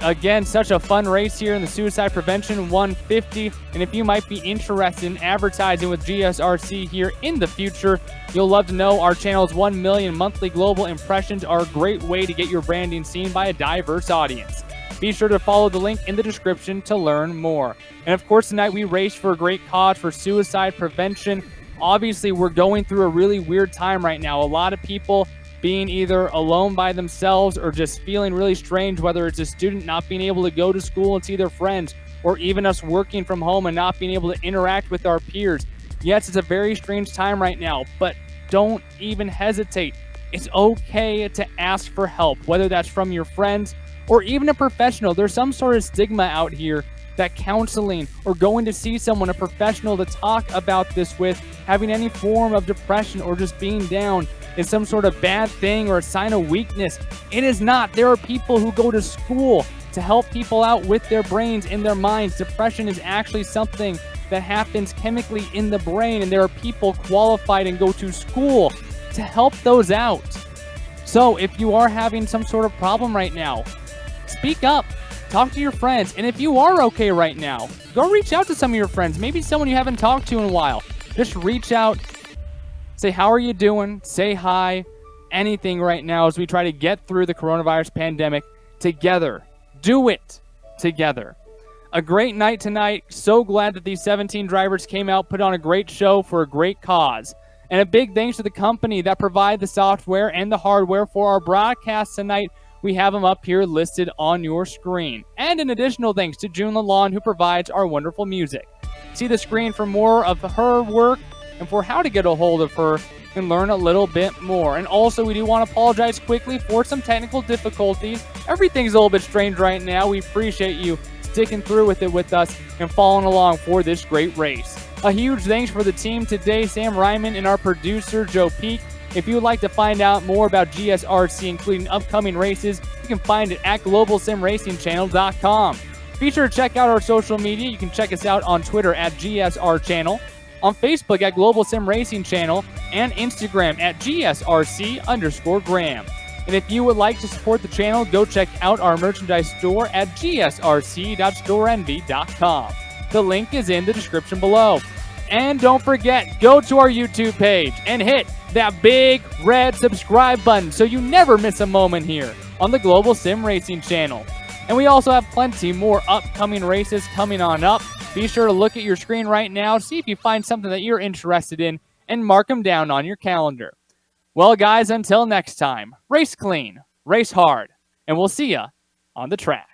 Again, such a fun race here in the Suicide Prevention 150. And if you might be interested in advertising with GSRC here in the future, you'll love to know our channel's 1 million monthly global impressions are a great way to get your branding seen by a diverse audience. Be sure to follow the link in the description to learn more. And of course, tonight we raced for a great cause for suicide prevention. Obviously, we're going through a really weird time right now. A lot of people being either alone by themselves or just feeling really strange, whether it's a student not being able to go to school and see their friends, or even us working from home and not being able to interact with our peers. Yes, it's a very strange time right now, but don't even hesitate. It's okay to ask for help, whether that's from your friends or even a professional. There's some sort of stigma out here that counseling or going to see someone, a professional, to talk about this with, having any form of depression or just being down, is some sort of bad thing or a sign of weakness. It is not. There are people who go to school to help people out with their brains and their minds. Depression is actually something that happens chemically in the brain, and there are people qualified and go to school to help those out. So if you are having some sort of problem right now, speak up. Talk to your friends. And if you are okay right now, go reach out to some of your friends. Maybe someone you haven't talked to in a while. Just reach out. Say, how are you doing? Say hi. Anything right now as we try to get through the coronavirus pandemic together. Do it together. A great night tonight. So glad that these 17 drivers came out, put on a great show for a great cause. And a big thanks to the company that provide the software and the hardware for our broadcast tonight. We have them up here listed on your screen. And an additional thanks to June Lalonde, who provides our wonderful music. See the screen for more of her work and for how to get a hold of her and learn a little bit more. And also, we do want to apologize quickly for some technical difficulties. Everything's a little bit strange right now. We appreciate you sticking through with it with us and following along for this great race. A huge thanks for the team today, Sam Ryman and our producer, Joe Peak. If you would like to find out more about GSRC, including upcoming races, you can find it at globalsimracingchannel.com. Be sure to check out our social media. You can check us out on Twitter at GSR Channel, on Facebook at Global Sim Racing Channel, and Instagram at GSRC_Graham. And if you would like to support the channel, go check out our merchandise store at gsrc.storeenvy.com. The link is in the description below. And don't forget, go to our YouTube page and hit that big red subscribe button so you never miss a moment here on the Global Sim Racing Channel. And we also have plenty more upcoming races coming on up. Be sure to look at your screen right now, see if you find something that you're interested in, and mark them down on your calendar. Well, guys, until next time, race clean, race hard, and we'll see ya on the track.